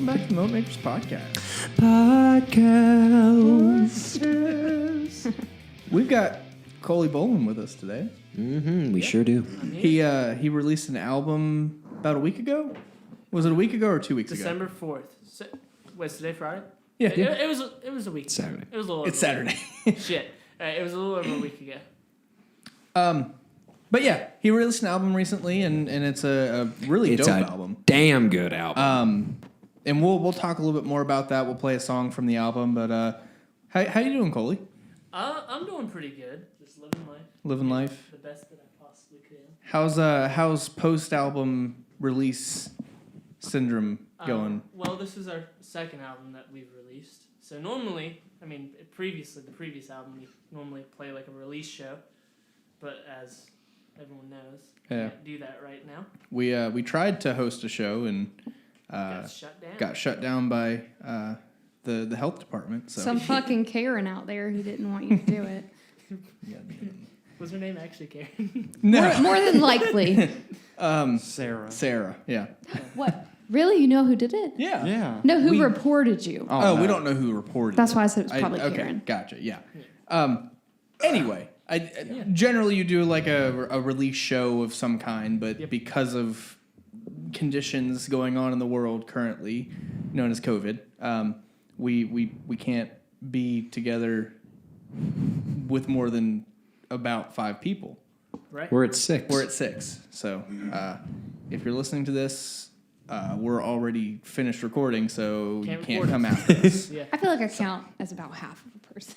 welcome back to the Moat Makers Podcast. We've got Koley Bolen with us today. Mm-hmm, we sure do. He released an album about a week ago. Was it a week ago or 2 weeks December 4th. Wait, today Friday? Yeah. It was a week. Saturday. It was a little. It's Saturday. Shit. It was a little over a week ago. But yeah, he released an album recently, and it's a really dope album. Damn good album. And we'll talk a little bit more about that. We'll play a song from the album. But how you doing, Koley? I'm doing pretty good. Just living life. Living life. The best that I possibly can. How's post album release syndrome going? Well, this is our second album that we've released. So normally, the previous album, we normally play like a release show, but as everyone knows, can't do that right now. We tried to host a show and got shut down by the health department. So. Some fucking Karen out there who didn't want you to do it. Was her name actually Karen? No. More than likely. Sarah. Yeah. What? Really? You know who did it? Yeah. No, who reported you? We don't know who reported. That's why I said it was probably Karen. Okay, gotcha. Yeah. Anyway, generally you do like a release show of some kind, but because of conditions going on in the world currently, known as COVID, we can't be together with more than about 5 people. Right. We're at 6. We're at 6. So if you're listening to this, we're already finished recording, so you can't come after us. Yeah. I feel like I count as about half of a person.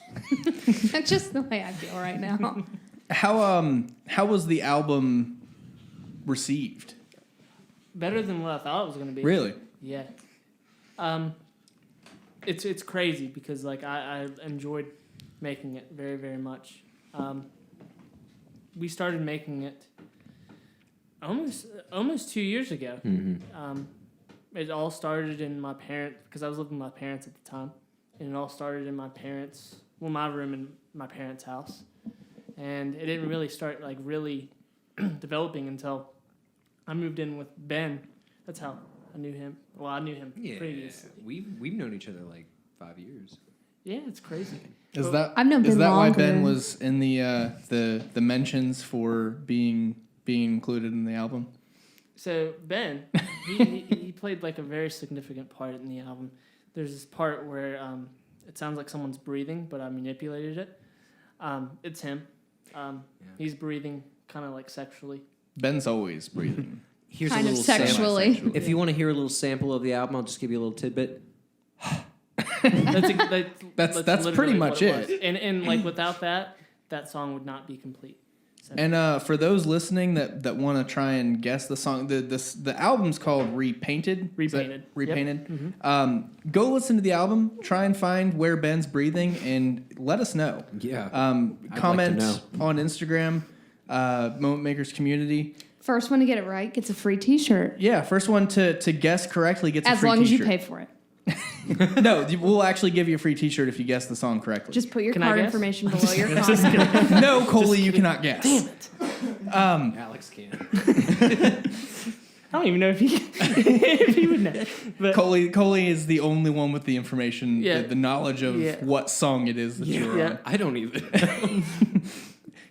That's just the way I feel right now. How was the album received? Better than what I thought it was going to be. Really? Yeah. It's crazy because like I enjoyed making it very, very much. We started making it almost 2 years ago. Mm-hmm. It all started in my parents, because I was living with my parents at the time, and it all started in my room in my parents' house, and it didn't really start like really developing until I moved in with Ben. That's how I knew him. Well, I knew him previously. We've known each other like 5 years. Yeah, it's crazy. Is that longer. why Ben was in the mentions for being included in the album? So Ben, he played like a very significant part in the album. There's this part where it sounds like someone's breathing, but I manipulated it. It's him. He's breathing kind of like sexually. Ben's always breathing. Here's kind a of little sexually. If you want to hear a little sample of the album, I'll just give you a little tidbit. That's pretty much it. And like without that song would not be complete. So. And for those listening that want to try and guess the song, the album's called Repainted. Repainted. Repainted. Yep. Mm-hmm. Go listen to the album. Try and find where Ben's breathing, and let us know. Yeah. Comment like to know. on Instagram, Moment Makers Community. First one to get it right gets a free T-shirt. Yeah, first one to guess correctly gets a free As long T-shirt. as you pay for it. No, we'll actually give you a free T-shirt if you guess the song correctly. Just put your Can I card guess? information below your comment. No, Koley, you cannot guess. Damn it. Alex can. I don't even know if he would know. But Koley is the only one with the information, Yeah. the knowledge of what song it is that you're on. I don't even know.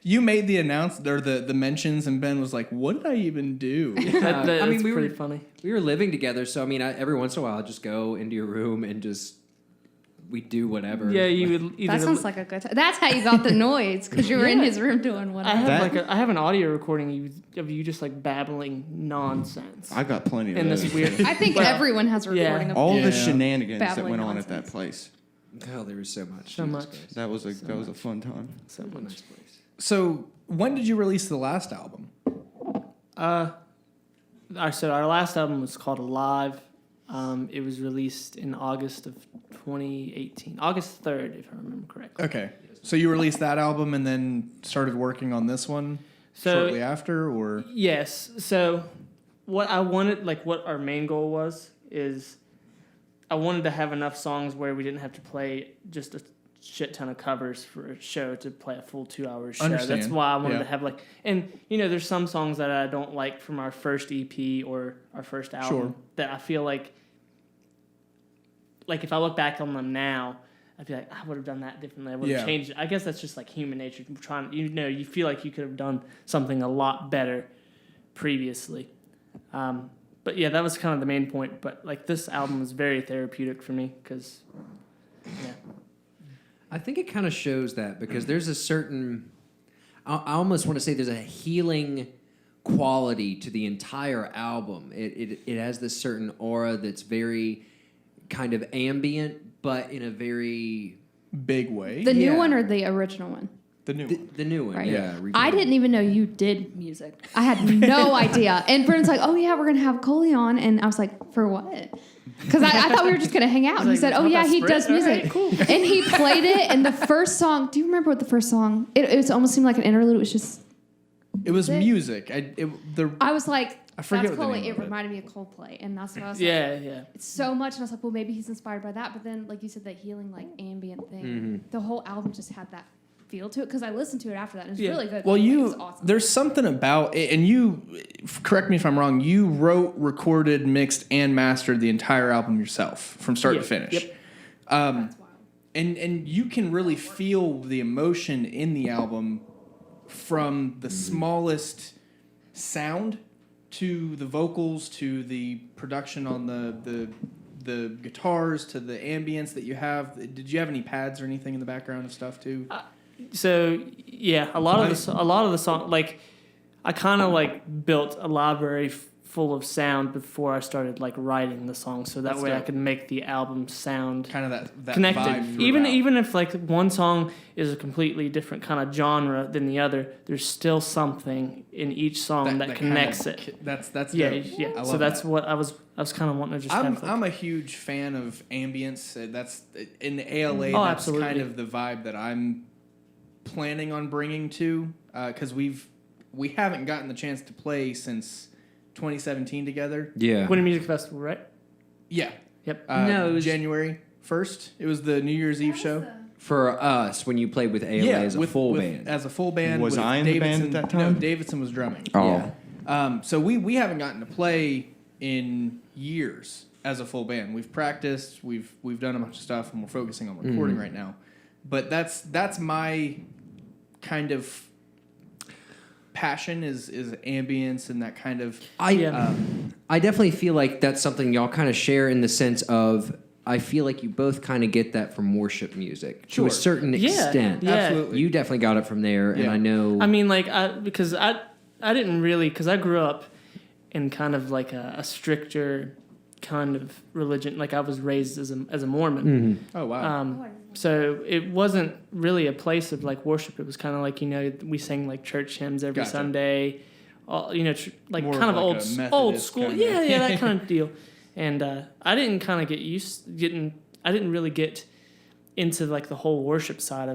You made the the mentions, and Ben was like, "What did I even do?" that's pretty funny. We were living together, so every once in a while I'd just go into your room and we do whatever. Yeah, you would. That sounds like a good time. That's how you got the noise, because you were in his room doing whatever. I have an audio recording of you just like babbling nonsense. I've got plenty of in those. this weird. I think everyone has a recording of all Yeah. the shenanigans that Babbling went on nonsense. at that place. Oh, there was so much. So much. That was a fun time. So A much. nice place. So, when did you release the last album? Our last album was called Alive. It was released in August of 2018, August 3rd, if I remember correctly. Okay, so you released that album and then started working on this one shortly after, or yes. So, what I wanted, like, what our main goal was, is I wanted to have enough songs where we didn't have to play just a shit ton of covers for a show to play a full 2 hour show. Understand. That's why I wanted Yeah. to have like, and there's some songs that I don't like from our first EP or our first album Sure. that I feel like like if I look back on them now, I'd be like, I would have done that differently. I would have changed it. I guess that's just like human nature. You feel like you could have done something a lot better previously. But yeah, that was kind of the main point. But like this album is very therapeutic for me because, yeah. I think it kind of shows that because there's a certain, I almost want to say there's a healing quality to the entire album. It has this certain aura that's very kind of ambient, but in a very big way. The new one or the original one? The new one. The new one, Right. yeah. I didn't even know you did music. I had no idea. And Brennan's like, oh, yeah, we're going to have Koley on. And I was like, for what? Because I thought we were just going to hang out. And he said, oh, yeah, he does music. Right, cool. And he played it. And the first song, do you remember what the first song? It almost seemed like an interlude. It was just. It was music. I was like, I forget that's what the Koley. name It of it. reminded me of Coldplay. And that's what I was Yeah, like. yeah. It's so much. And I was like, well, maybe he's inspired by that. But then, like you said, that healing, like ambient thing. The whole album just had that feel to it because I listened to it after that and it was really good. Well, it was awesome. there's something about it, and you, correct me if I'm wrong, you wrote, recorded, mixed, and mastered the entire album yourself from start to finish. Yep. That's wild. And you can really feel the emotion in the album from the smallest sound to the vocals to the production on the guitars to the ambience that you have. Did you have any pads or anything in the background and stuff too? So yeah, a lot of the song, like I kind of like built a library full of sound before I started like writing the song, so that That's way dope. I could make the album sound Kind of that connected. vibe Even if like one song is a completely different kind of genre than the other, there's still something in each song that connects it. That's Yeah, dope. yeah. I So love that's that. what I was kind of wanting to just. kind of like, I'm a huge fan of ambience. That's in the ALA. Oh, That's absolutely. kind of the vibe that I'm planning on bringing to because we haven't gotten the chance to play since 2017 together. Yeah. Winter Music Festival, right? Yeah. Yep. No, it was- January 1st. It was the New Year's Eve show. For us, when you played with ALA as a full band. As a full band. Was with I in the band at that time? No, Davidson was drumming. Oh. Yeah. So we haven't gotten to play in years as a full band. We've practiced, we've done a bunch of stuff, and we're focusing on recording right now. But that's my kind of passion is ambience and that kind of. I definitely feel like that's something y'all kind of share in the sense of I feel like you both kind of get that from worship music to Sure. a certain extent. Yeah. Absolutely. You definitely got it from there, and Yeah. I know. I mean, like, because I didn't really, because I grew up in kind of like a stricter kind of religion. Like I was raised as a Mormon. Oh wow. So it wasn't really a place of like worship. It was kind of like, we sang like church hymns every Gotcha. Sunday, like More kind of like a old Methodist school. kinda. Yeah, that kind of deal. And I didn't kind of I didn't really get into like the whole worship side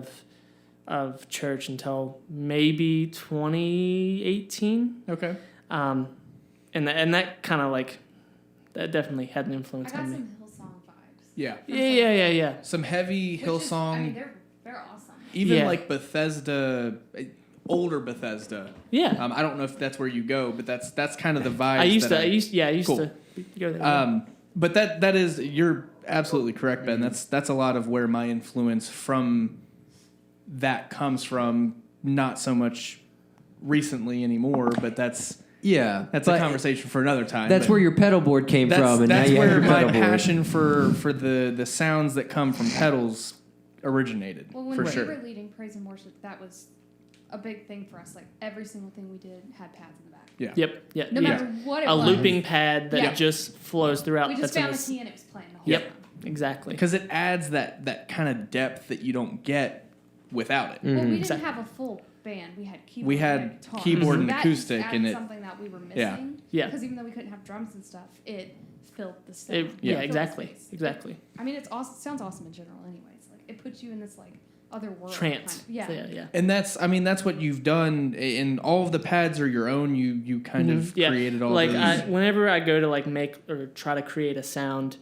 of church until maybe 2018. Okay. And that kind of like, that definitely had an I influence got on me. some Hillsong vibes. Yeah. Yeah. Some heavy Hillsong, They're awesome. even Yeah. like Bethesda, older Bethesda. Yeah. I don't know if that's where you go, but that's kind of the vibe. I used Cool. to go there. But that is, you're absolutely correct, Ben. That's a lot of where my influence from that comes from. Not so much recently anymore, but that's a conversation for another time. That's but where your pedal board came from, and that's now you have where your my pedal board. passion for the sounds that come from pedals originated. Well, when for we sure. were leading praise and worship, that was a big thing for us. Like every single thing we did had pads in the back. Yeah. Yep. Yeah. No matter what it a was. looping pad that Yeah. just flows throughout. We just That's in found the this- key and it was playing the whole Yep. time. Exactly. Because it adds that kind of depth that you don't get without it. Well, we didn't Exactly. have a full band. We had keyboard. We had and guitar. keyboard So and that acoustic, just and added it- something that we were Yeah. missing. Yeah. Because even though we couldn't have drums and stuff, it filled the sound. Yeah. Filled the Exactly. space. Exactly. I mean, it's awesome. Sounds awesome in general. Anyways, like it puts you in this like other world. Trance. Kind of. Yeah. Yeah. And that's what you've done. And all of the pads are your own. You kind of Yeah. created all like those. whenever I go to like make or try to create a sound,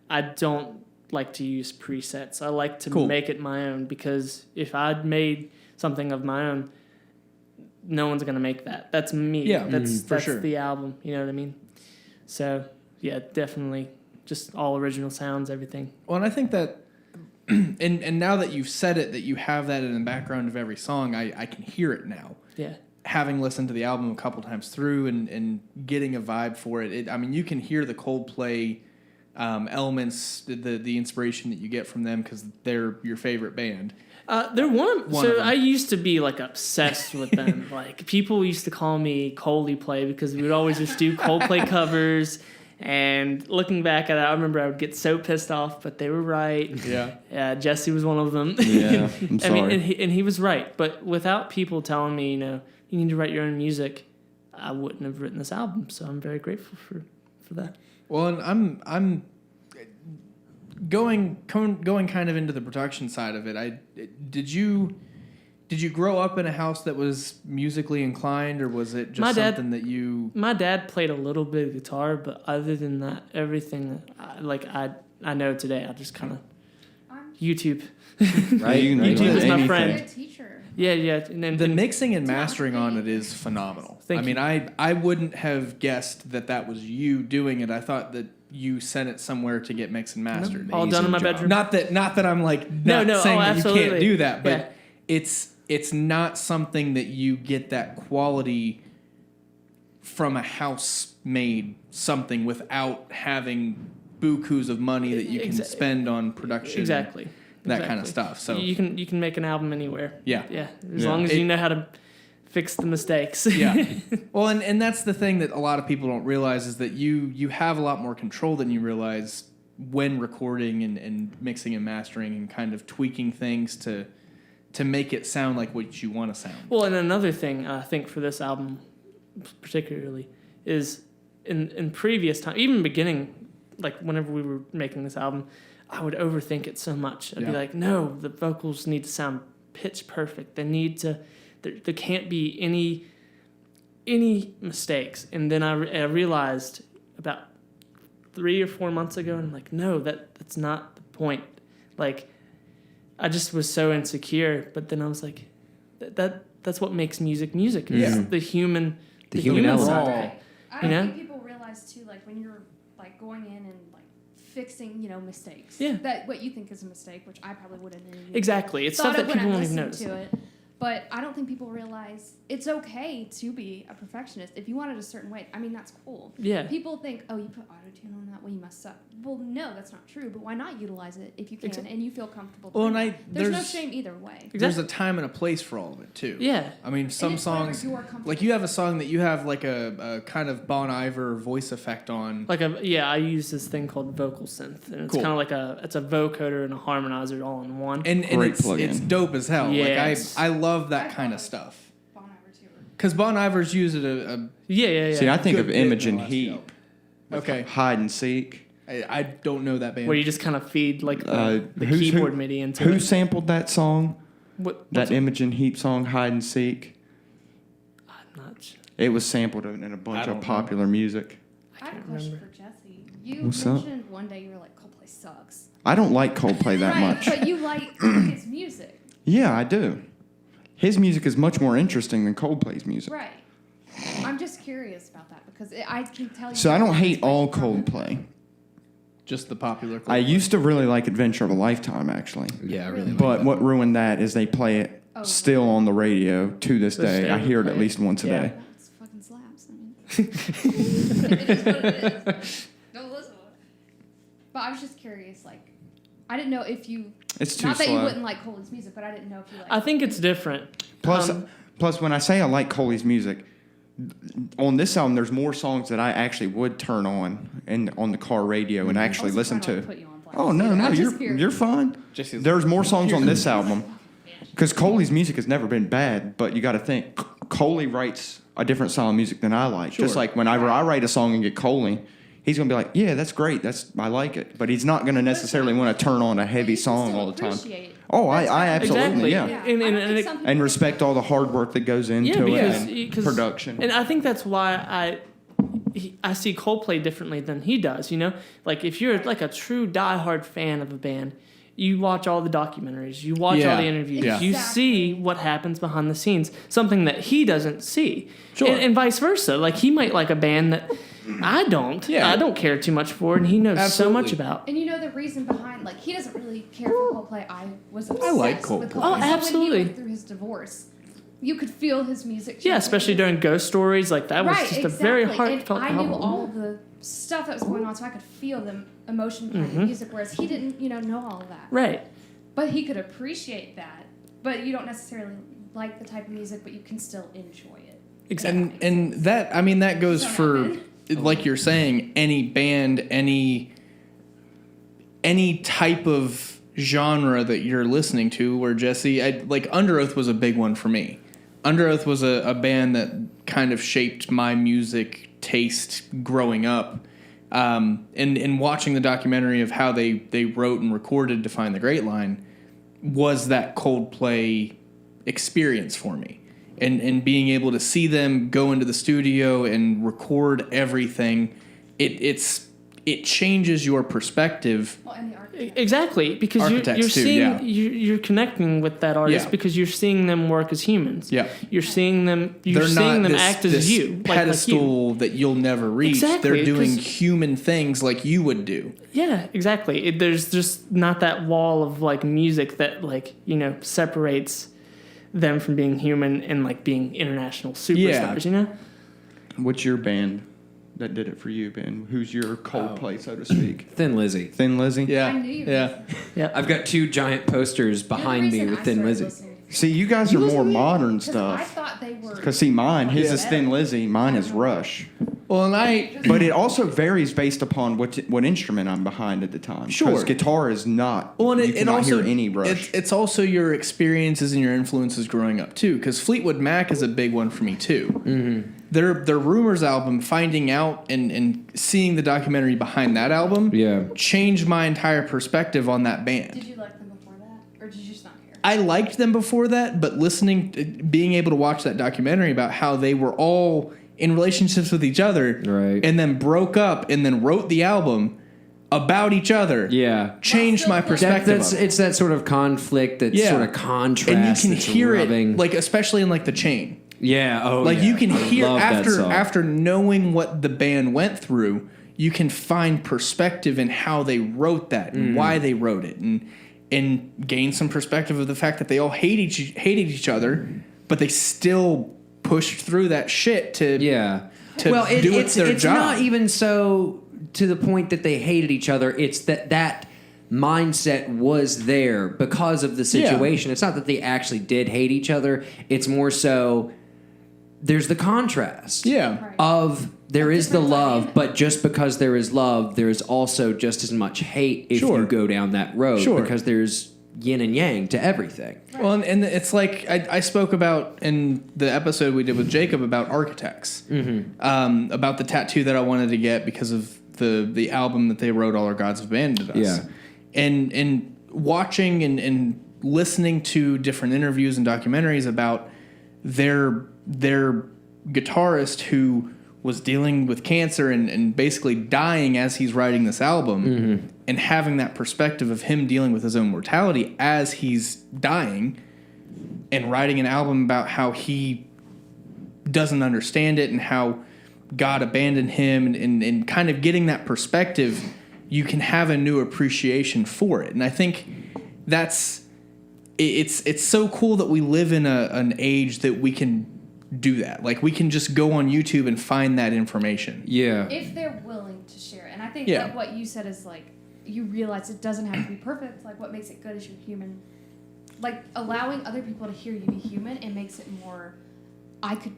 I don't like to use presets. I like to Cool. make it my own, because if I'd made something of my own, no one's gonna make that. That's me. Yeah, that's for sure. the album. You know what I mean? So yeah, definitely just all original sounds, everything. Well, and I think that, and now that you've said it, that you have that in the background of every song, I can hear it now. Yeah. Having listened to the album a couple times through and getting a vibe for it, I mean, you can hear the Coldplay elements, the inspiration that you get from them because they're your favorite band. They're one of them. I used to be like obsessed with them. Like people used to call me Coldplay because we would always just do Coldplay covers. And looking back at it, I remember I would get so pissed off, but they were right. Yeah. Jesse was one of them. Yeah, I'm sorry. I mean, and he was right. But without people telling me, you need to write your own music, I wouldn't have written this album. So I'm very grateful for that. Well, and I'm going kind of into the production side of it. Did you grow up in a house that was musically inclined, or was it just something that you? My dad played a little bit of guitar, but other than that, everything I know today, I just kind of YouTube. Right? YouTube is my friend. Good teacher. Yeah. And then The mixing and mastering on it is phenomenal. Thank I mean, I wouldn't have guessed that was you doing it. I thought that you sent it somewhere to get mixed and mastered. all done in my bedroom. Not that I'm like No, saying that absolutely. you can't do that, but Yeah. it's not something that you get that quality from a house-made something without having bukus of money that you can spend on production. Exactly. That kind of stuff. So you can make an album anywhere. Yeah. As long as you know how to fix the mistakes. Yeah. Well, and that's the thing that a lot of people don't realize is that you have a lot more control than you realize when recording and mixing and mastering and kind of tweaking things to make it sound like what you want to sound. Well, and another thing I think for this album particularly is in previous time, even beginning, like whenever we were making this album, I would overthink it so much. I'd be like, no, the vocals need to sound pitch perfect. They need to. There can't be any mistakes. And then I realized about 3 or 4 months ago, and I'm like, no, that's not the point. Like, I just was so insecure. But then I was like, that's what makes music. Is the human element. side. I don't think people realize too, like when you're like going in and like fixing, mistakes. Yeah. That what you think is a mistake, which I probably wouldn't. Exactly. It's stuff that people won't even notice. To it. But I don't think people realize it's okay to be a perfectionist. If you want it a certain way, I mean, that's cool. Yeah. People think, oh, you put auto-tune on that, well, you must suck. Well, no, that's not true. But why not utilize it if you can and you feel comfortable doing it? There's no shame either way. Exactly. There's a time and a place for all of it, too. Yeah. I mean, some it's songs, like you have a song that you have like a kind of Bon Iver voice effect on. I use this thing called vocal synth, and it's kind of like it's a vocoder and a harmonizer all in one. And it's dope as hell. Yes. Like I love that kind of stuff. Bon Iver too. Because Bon Iver's used it Yeah. See, I think Good of bit in Imogen the last Heap. Okay. Hide and Seek. I don't know that band. Where you just kind of feed like the keyboard MIDI into it. Who sampled that song? What's Imogen Heap song, Hide and Seek? I'm not sure. It was sampled in a bunch of popular music. I have a question for Jesse. You What's up? mentioned one day you were like, Coldplay sucks. I don't like Coldplay that right, much. But you like his music. Yeah, I do. His music is much more interesting than Coldplay's music. Right. I'm just curious about that because I can tell you. So I don't hate all Coldplay. Just the popular. I used to really like Adventure of a Lifetime, actually. Yeah, I really like But that. what ruined that is they play it still on the radio to this day. I hear it at least once a day. Well, it's fucking slaps. I mean, it is what it is. Don't listen to it. But I was just curious, like, I didn't know if you. It's too Not that you slow. wouldn't like Coldplay's music, but I didn't know if you like. I think it's different. Plus, when I say I like Coley's music, on this album, there's more songs that I actually would turn on on the car radio and actually listen to. Oh no, you're fine. There's more songs on this album because Coley's music has never been bad, but you got to think Koley writes a different style of music than I like. Just like whenever I write a song and get Koley, he's gonna be like, "Yeah, that's great. I like it," but he's not gonna necessarily want to turn on a heavy song all the time. Oh, I absolutely, Exactly. and respect all the hard work that goes into it and production. And I think that's why I see Coldplay differently than he does. Like if you're like a true diehard fan of a band, you watch all the documentaries, you watch all the interviews, you see what happens behind the scenes, something that he doesn't see. Sure. And vice versa. Like, he might like a band that I don't. Yeah. I don't care too much for, and he knows so much about. And you know the reason behind, like, he doesn't really care for Coldplay. I was obsessed like with Coldplay. Coldplay. Oh, So absolutely. when he went through his divorce, you could feel his music. Yeah, especially during Ghost Stories. Like, that was just a very heartfelt and I knew album. all of the stuff that was going on, so I could feel the emotion behind the music, whereas he didn't, know all of that. Right. But he could appreciate that, but you don't necessarily like the type of music, but you can still enjoy it. Exactly. And that, I mean, that goes Does that for, happen? like you're saying, any band, any type of genre that you're listening to. Where Jesse, like Under Oath was a big one for me. Under Oath was a band that kind of shaped my music taste growing up. And watching the documentary of how they wrote and recorded To Find the Great Line was that Coldplay experience for me. And being able to see them go into the studio and record everything, it changes your perspective. Well, and the architect. Exactly, because you're Architects too, seeing yeah. you're connecting with that artist Yeah. because you're seeing them work as humans. Yeah. You're seeing them. You're They're seeing not them this, act as this you, pedestal that you'll never reach. Exactly, They're doing 'cause- human things like you would do. Yeah, exactly. There's just not that wall of like music that separates them from being human and like being international superstars. Yeah. What's your band that did it for you, Ben? Who's your Coldplay, so to speak? Thin Lizzy. Thin Lizzy? Yeah. I knew you were Yeah. listening. Yeah. I've got 2 giant posters You're the behind me reason with I Thin started Lizzy. listening to See, you guys are more modern because I stuff. thought they were. Because, see, mine, his Yeah. is Thin Lizzy, mine is Rush. Well, and But it also varies based upon what instrument I'm behind at the time. Sure. Because guitar is not, well, and you it cannot also hear any Rush. it's also your experiences and your influences growing up too. Because Fleetwood Mac is a big one for me too. Mm-hmm. Their Rumors album, finding out and seeing the documentary behind that album, changed my entire perspective on that band. Did you like them before that, or did you just not care? I liked them before that, but being able to watch that documentary about how they were all in relationships with each other, Right. and then broke up and then wrote the album about each other, changed my perspective. It's that sort of conflict, that sort of contrast, and you can that's hear rubbing. it, like especially in like The Chain. Yeah, You can I hear love that song. after knowing what the band went through, you can find perspective in how they wrote that and why they wrote it, and gain some perspective of the fact that they all hated each other, but they still pushed through that shit to do it's their job. not even so to the point that they hated each other. It's that mindset was there because of the situation. It's not that they actually did hate each other. It's more so there's the contrast of there is the love, but just because there is love, there is also just as much hate if you go down that road because there's yin and yang to everything. Well, and it's like I spoke about in the episode we did with Jacob about architects, about the tattoo that I wanted to get because of the album that they wrote, All Our Gods Have Abandoned Us. And watching and listening to different interviews and documentaries about their guitarist who was dealing with cancer and basically dying as he's writing this album, and having that perspective of him dealing with his own mortality as he's dying, and writing an album about how he doesn't understand it and how God abandoned him, and kind of getting that perspective, you can have a new appreciation for it. And I think it's so cool that we live in an age that we can do that. Like, we can just go on YouTube and find that information. Yeah. If they're willing to share it. And I think like what you said is like, you realize it doesn't have to be perfect. Like, what makes it good is you're human. Like, allowing other people to hear you be human, it makes it more,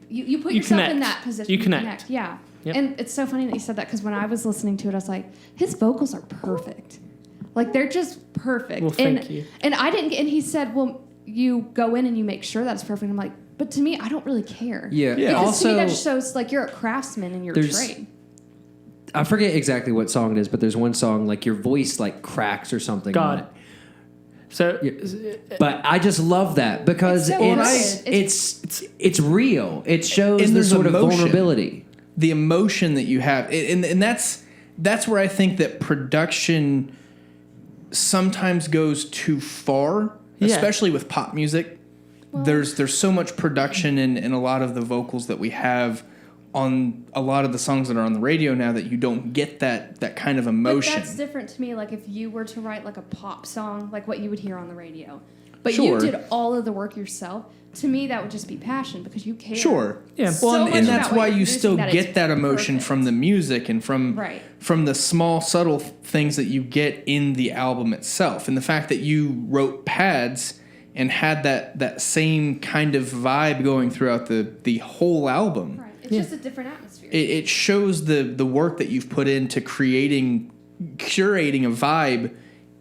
you put yourself connect. in that position. You connect. Yeah. Yep. And it's so funny that you said that, because when I was listening to it, I was like, his vocals are perfect. Like, they're just perfect. Well, thank you. And I didn't, and he said, well, you go in and you make sure that's perfect. I'm like, but to me, I don't really care. Yeah. Because Also, to me, that just shows like you're a craftsman in your trade. I forget exactly what song it is, but there's one song like your voice like cracks or something. God. On it. So, But I just love that because it's real. It shows And the there's sort of emotion. vulnerability. The emotion that you have, and that's where I think that production sometimes goes too far, especially with pop music. Well, there's so much production in a lot of the vocals that we have on a lot of the songs that are on the radio now that you don't get that kind of emotion. But that's different to me. Like if you were to write like a pop song, like what you would hear on the radio, but sure. you did all of the work yourself. To me, that would just be passion because you care. Sure. Yeah. So well, much and that's about why what you you're still producing, get that emotion perfect. from the music and from the small subtle things that you get in the album itself, and the fact that you wrote Pads and had that same kind of vibe going throughout the whole album. Right. It's just a different atmosphere. It shows the work that you've put into curating a vibe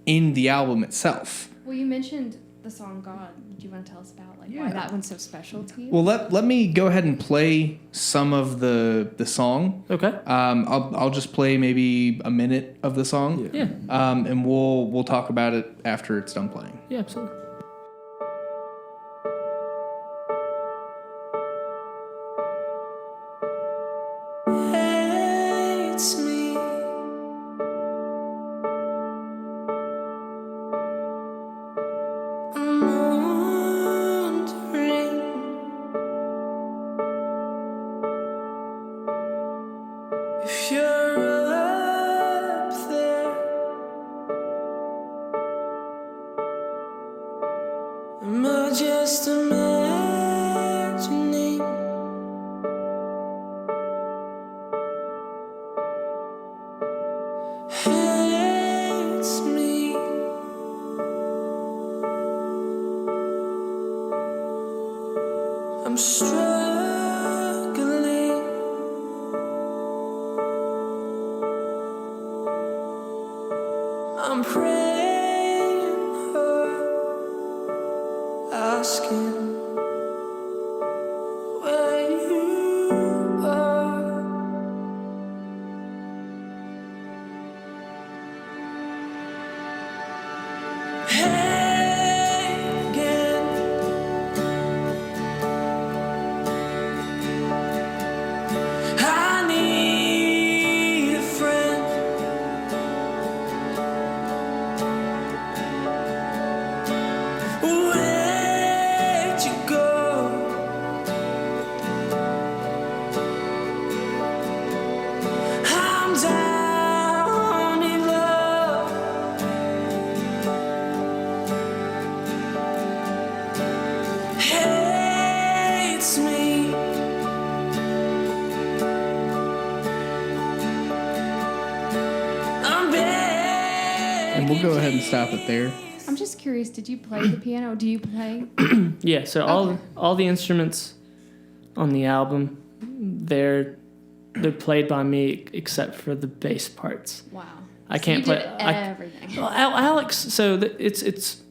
in the album itself. Well, you mentioned the song God. Do you want to tell us about why that one's so special to you? Well, let me go ahead and play some of the song. Okay. I'll just play maybe a minute of the song. Yeah. And we'll talk about it after it's done playing. Yeah, absolutely. I'm struggling. I'm praying, asking where you are. Hey again. I need a friend. Where'd you go? I'm down in love. Hates me. I'm And we'll go ahead and stop it there. I'm just curious. Did you play the piano? Do you play? Yeah. So all the instruments on the album, they're played by me except for the bass parts. Wow. I can't play everything. Well, Alex. So it's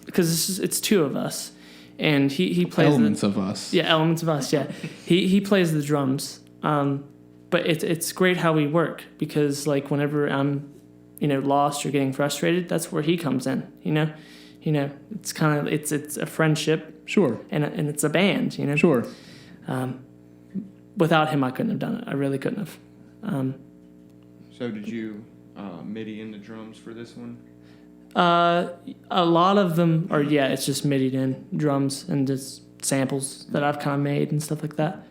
because it's two of us, and he plays Elements of us. Yeah, elements of us. Yeah, he plays the drums. But it's great how we work because like whenever I'm, lost or getting frustrated, that's where he comes in. It's kind of it's a friendship. Sure. And it's a band. Sure. Without him, I couldn't have done it. I really couldn't have. So did you MIDI in the drums for this one? A lot of them are, it's just MIDI'd in drums and just samples that I've kind of made and stuff like that.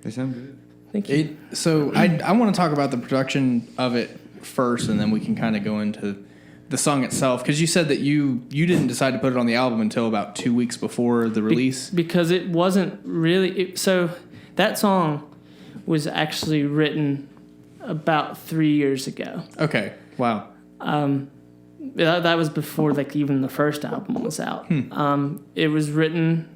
They sound good. Thank you. So I want to talk about the production of it first, and then we can kind of go into the song itself, because you said that you didn't decide to put it on the album until about 2 weeks before the release. Because it wasn't really... So that song was actually written about 3 years ago. Okay. Wow. That was before even the first album was out. It was written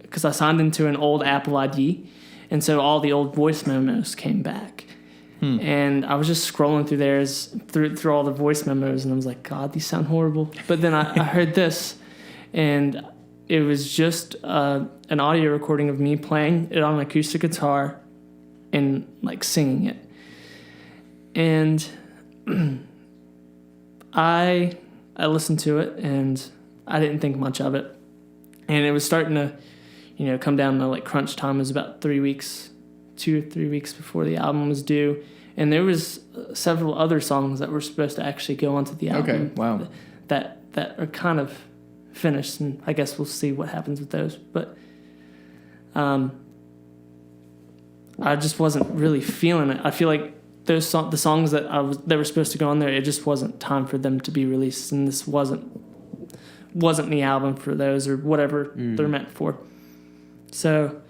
because I signed into an old Apple ID, and so all the old voice memos came back. And I was just scrolling through there through all the voice memos, and I was like, God, these sound horrible. But then I heard this, and it was just an audio recording of me playing it on an acoustic guitar and singing it. And I listened to it, and I didn't think much of it. And it was starting to, come down to crunch time. It was about 3 weeks, 2 or 3 weeks before the album was due. And there was several other songs that were supposed to actually go onto the album. Okay, wow. That are kind of finished, and I guess we'll see what happens with those. But I just wasn't really feeling it. I feel like the songs that were supposed to go on there, it just wasn't time for them to be released, and this wasn't the album for those or whatever they're meant for. So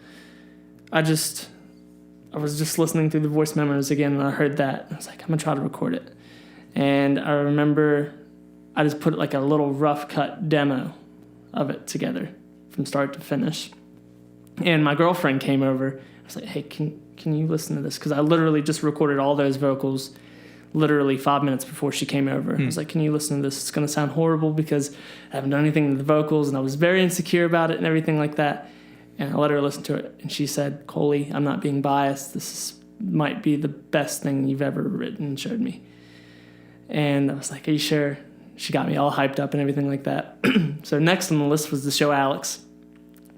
I was just listening through the voice memos again, and I heard that. I was like, I'm gonna try to record it. And I remember I just put like a little rough cut demo of it together from start to finish. And my girlfriend came over. I was like, hey, can you listen to this? Because I literally just recorded all those vocals literally 5 minutes before she came over. I was like, can you listen to this? It's going to sound horrible because I haven't done anything to the vocals, and I was very insecure about it and everything like that. And I let her listen to it. And she said, Koley, I'm not being biased. This might be the best thing you've ever written and showed me. And I was like, are you sure? She got me all hyped up and everything like that. So next on the list was to show Alex.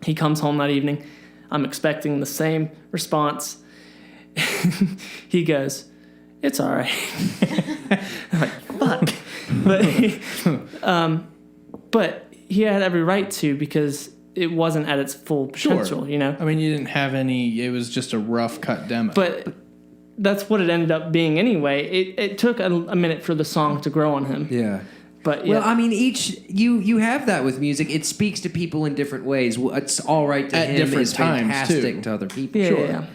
He comes home that evening. I'm expecting the same response. He goes, it's all right. I'm like, fuck. But he had every right to, because it wasn't at its full potential, you know? I mean, you didn't have any, it was just a rough cut demo. But that's what it ended up being anyway. It took a minute for the song to grow on him. Yeah. But yeah. Well, I mean, you have that with music. It speaks to people in different ways. What's all right to at him different is times fantastic too. to other people. Yeah, Sure. yeah.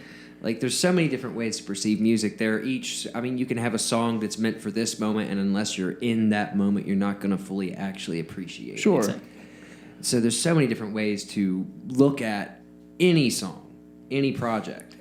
Like, there's so many different ways to perceive music. They're each, I mean, you can have a song that's meant for this moment, and unless you're in that moment, you're not going to fully actually appreciate Sure. it. So there's so many different ways to look at any song, any project.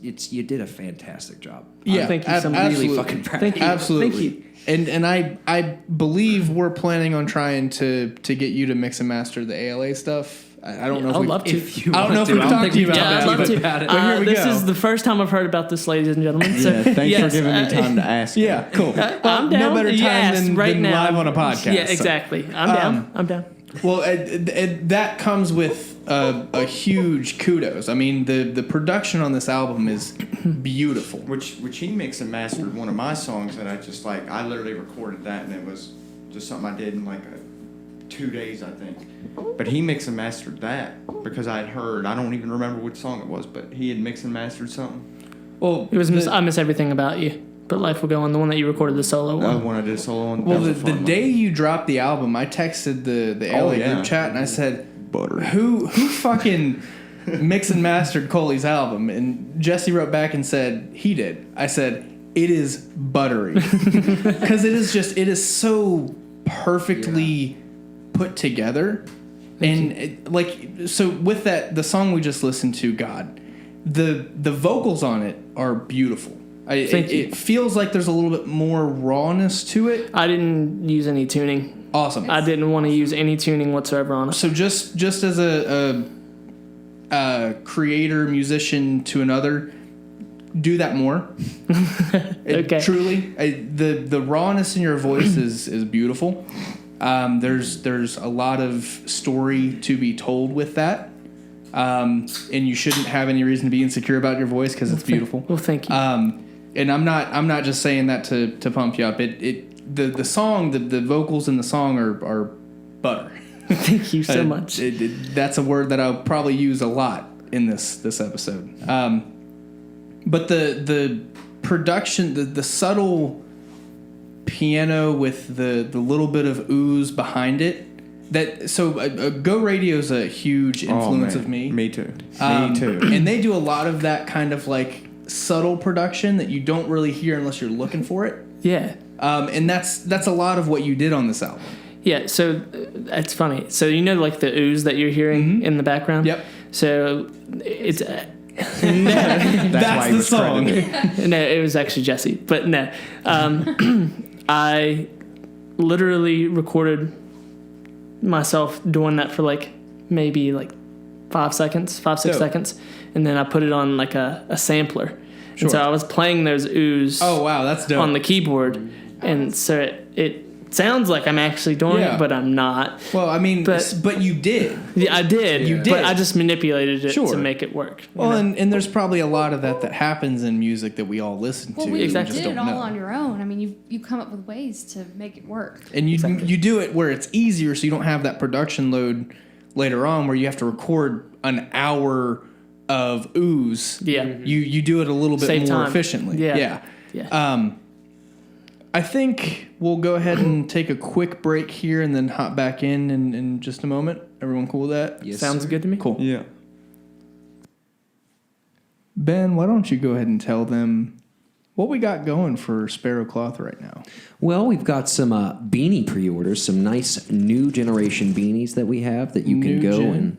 You did a fantastic job. Yeah, thank you so much. I'm absolutely. really fucking proud Thank of you. Absolutely. Thank you. And I believe we're planning on trying to get you to mix and master the ALA stuff. I don't know if I'd we've, love to. I don't know if we've talked to you about Yeah, I'd love to. But here we This go. is the first time I've heard about this, ladies and gentlemen. So, Yeah, thanks yes, for giving me time to ask. Yeah, cool. I'm down. No better time Yes, than, right than now. live on a podcast. Yeah, exactly. I'm down. I'm down. Well, that comes with a huge kudos. I mean, the production on this album is beautiful. Which he mixed and mastered one of my songs that I just like. I literally recorded that, and it was just something I did in like 2 days, I think. But he mixed and mastered that because I'd heard. I don't even remember which song it was, but he had mixed and mastered something. Well, It was I Miss Everything About You, but Life Will Go On, the one that you recorded the solo The one. one I did a solo on. well, that was a the fun day you dropped the album, I texted the ALA group chat and I said, Butter. Who fucking mixed and mastered Koley's album? And Jesse wrote back and said he did. I said it is buttery because it is so perfectly put together. So with that, the song we just listened to, God, the vocals on it are beautiful. It feels like there's a little bit more rawness to it. I didn't use any tuning. Awesome. I didn't want to use any tuning whatsoever on it. So just as a creator, musician to another, do that more. Okay. Truly, the rawness in your voice is beautiful. There's a lot of story to be told with that, and you shouldn't have any reason to be insecure about your voice because it's beautiful. Well, thank you. And I'm not just saying that to pump you up. The song, the vocals in the song are butter. Thank you so much. That's a word that I'll probably use a lot in this episode. But the production, the subtle piano with the little bit of ooze behind it. Go Radio is a huge influence of me. Me too. Me too. And they do a lot of that kind of like subtle production that you don't really hear unless you're looking for it. Yeah. And that's a lot of what you did on this album. Yeah, so it's funny. So you know, like the ooze that you're hearing in the background. Yep. So it's that's the song. No, it was actually Jesse, but no. I literally recorded myself doing that for like maybe like 5 seconds, 6 seconds, and then I put it on like a sampler. Sure. And so I was playing those ooze. Oh wow, that's dope. On the keyboard, and so it sounds like I'm actually doing it, but I'm not. Well, I mean, but you did. Yeah, I did. You did. But I just manipulated it Sure. to make it work. Well, and there's probably a lot of that happens in music that we all listen Well, to. we and exactly. just did it don't all know. on your own. I mean, you come up with ways to make it work. And you do it where it's easier, so you don't have that production load later on where you have to record an hour of ooze. Yeah. You do it a little bit Save more time. efficiently. Yeah. I think we'll go ahead and take a quick break here and then hop back in just a moment. Everyone cool with that? Yes, Sounds sir. good to me. Cool. Yeah. Ben, why don't you go ahead and tell them what we got going for Spero Cloth right now? Well, we've got some beanie pre-orders, some nice new generation beanies that we have that you can New go gen. and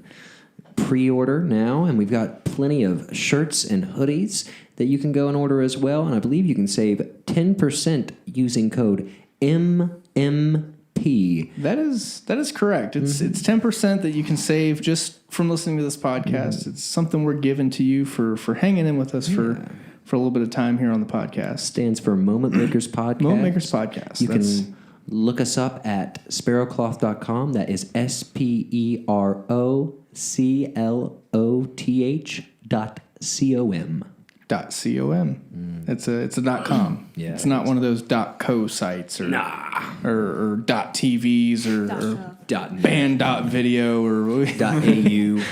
pre-order now. And we've got plenty of shirts and hoodies that you can go and order as well. And I believe you can save 10% using code MMP. That is correct. It's 10% that you can save just from listening to this podcast. It's something we're giving to you for hanging in with us for a little bit of time here on the podcast. Stands for Moment Makers Podcast. Moment Makers Podcast. You can look us up at sperocloth.com. That is SPEROCLOTH.com. .com. It's a .com. Yeah, it's not one of those .co sites or or .tvs or band.video or .au.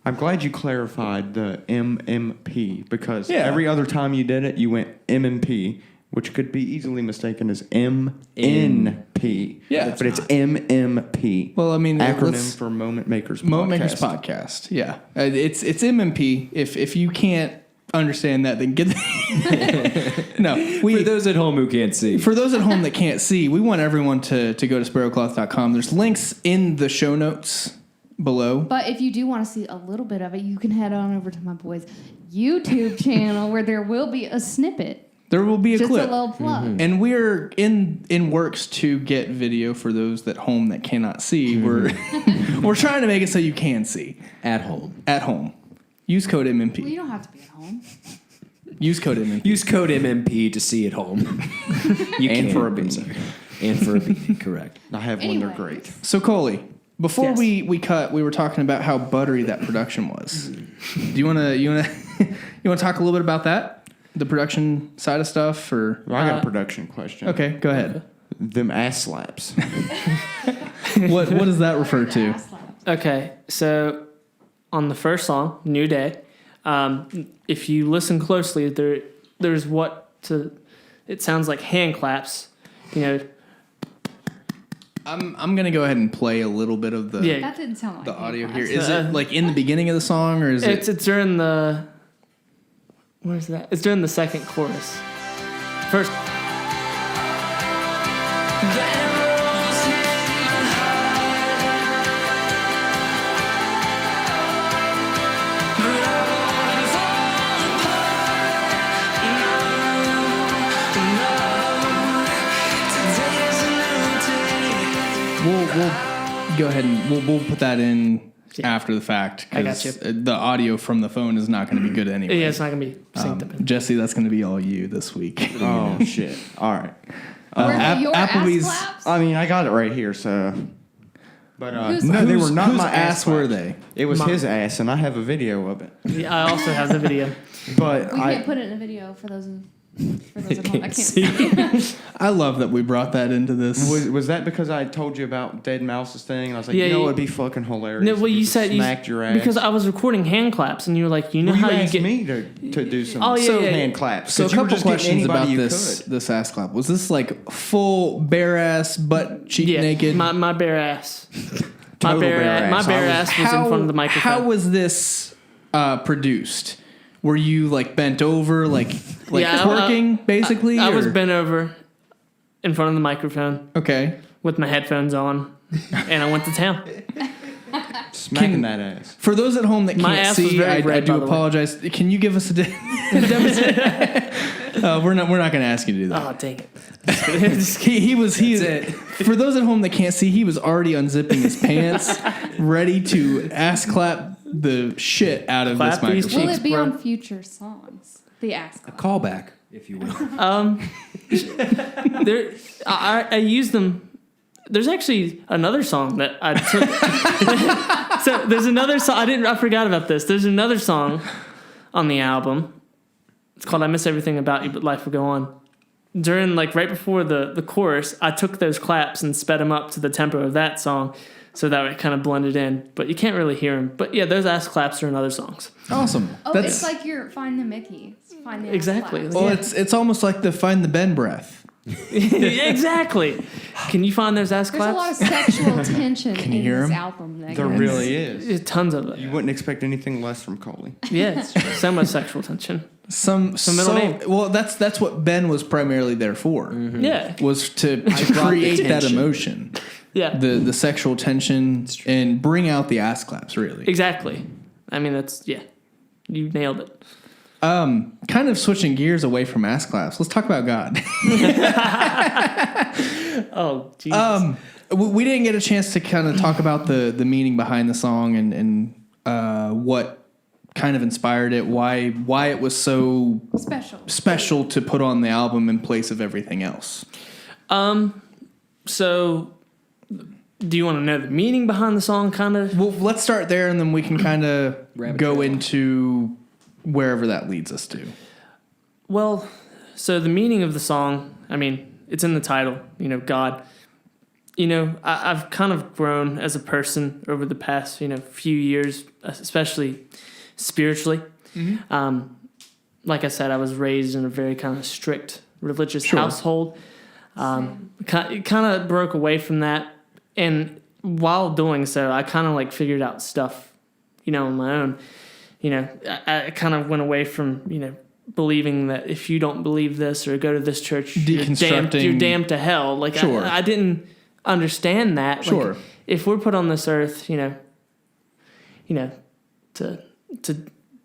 I'm glad you clarified the MMP because Yeah. every other time you did it, you went MMP, which could be easily mistaken as MNP. Yeah. But it's MMP. Well, I mean, acronym for Moment Makers Podcast. Moment Makers Podcast. Yeah, it's MMP. If you can't understand that, then get no. For those at home who can't see. For those at home that can't see, we want everyone to go to sperocloth.com. There's links in the show notes below. But if you do want to see a little bit of it, you can head on over to my boy's YouTube channel where there will be a snippet. There will be a Just clip. a little plug. And we're in works to get video for those at home that cannot see. We're trying to make it so you can see At home. at home. Use code Well, MMP. you don't have to be at home. Use code MMP. Use code MMP to see at home. You And can. for a I'm beanie. sorry. And for a beanie, correct. I have one, they're Anyway. great. So Koley, before Yes. we cut, we were talking about how buttery that production was. Do you wanna you wanna talk a little bit about that? The production side of stuff, or Well, I got a production question. okay, go ahead. Them ass slaps. What does that refer to? Okay, so on the first song, New Day, if you listen closely, there's it sounds like hand claps, you know. I'm gonna go ahead and play a little bit of the Yeah. That didn't sound like the hand audio claps. here. Is it like in the beginning of the song, or is It's during the, where's that? It's during the second chorus. First. We'll go ahead and we'll put that in after the fact. I got 'cause you. The audio from the phone is not going to be good anyway. Yeah, it's not gonna be synced up. Jesse, that's going to be all you this week. Oh, shit. All right. Were they your Applebee's- ass claps? I mean, I got it right here, so. But Whose- no, they were Whose- not whose my ass. ass were slaps. they? It was Mine. his ass, and I have a video of it. Yeah, I also have the video. But We I can't put it in a video for those at home. I can't see. I love that we brought that into this. was that because I told you about Dead Mouse's thing, and I was like, Yeah, you know, you- it'd be fucking hilarious. No, well, if you said you smacked your ass because I was recording hand claps, and you were like, you know well, how you you asked get me to do some Oh, yeah, yeah, hand yeah. claps. So a 'cause you were couple just getting questions about anybody you this could. this ass clap. Was this like full bare ass, butt cheek naked? my bare ass. Total bare ass. My bare I was- ass was in front of the microphone. How was this produced? Were you like bent over, like Yeah, twerking, basically? I was or- bent over in front of the microphone Okay. with my headphones on, and I went to town. smacking that ass. For those at home that My can't ass was see, very I red, do by the way. apologize. Can you give us a demonstration? We're not going to ask you to do that. Oh, dang it. For those at home that can't see, he was already unzipping his pants, ready to ass clap the shit out of Clap this these microphone. Will cheeks, it be bro. on future songs? The ass A clap. callback, if you will. I use them There's actually another song that I took. So there's another song. I forgot about this. There's another song on the album. It's called "I Miss Everything About You, But Life Will Go On." During right before the chorus, I took those claps and sped them up to the tempo of that song, so that it kind of blended in. But you can't really hear them. But yeah, those ass claps are in other songs. Awesome. Oh, it's like you're Find the Mickey. Find the Exactly. Well, it's almost like the Find the Ben breath. Exactly. Can you find those ass There's a claps? lot of sexual tension Can you in hear this 'em? album. There really is. There's tons of it. You wouldn't expect anything less from Koley. Yeah, it's so much sexual tension. Some middle name. Well, that's what Ben was primarily there for. Yeah. Was to create that emotion. Yeah. The sexual tension and bring out the ass claps, really. Exactly. I mean, you nailed it. Kind of switching gears away from ass claps. Let's talk about God. Oh, Jesus. We didn't get a chance to kind of talk about the meaning behind the song and what kind of inspired it, why it was so special to put on the album in place of everything else. So do you want to know the meaning behind the song, kind of? Well, let's start there, and then we can kind of go trail. into wherever that leads us to. Well, so the meaning of the song, I mean, it's in the title, God. I've kind of grown as a person over the past, few years, especially spiritually. Mm-hmm. Like I said, I was raised in a very kind of strict religious household. It kind of broke away from that. And while doing so, I kind of figured out stuff, on my own. I kind of went away from, believing that if you don't believe this or go to this church, you're damned to hell. I didn't understand that. Sure. If we're put on this earth, to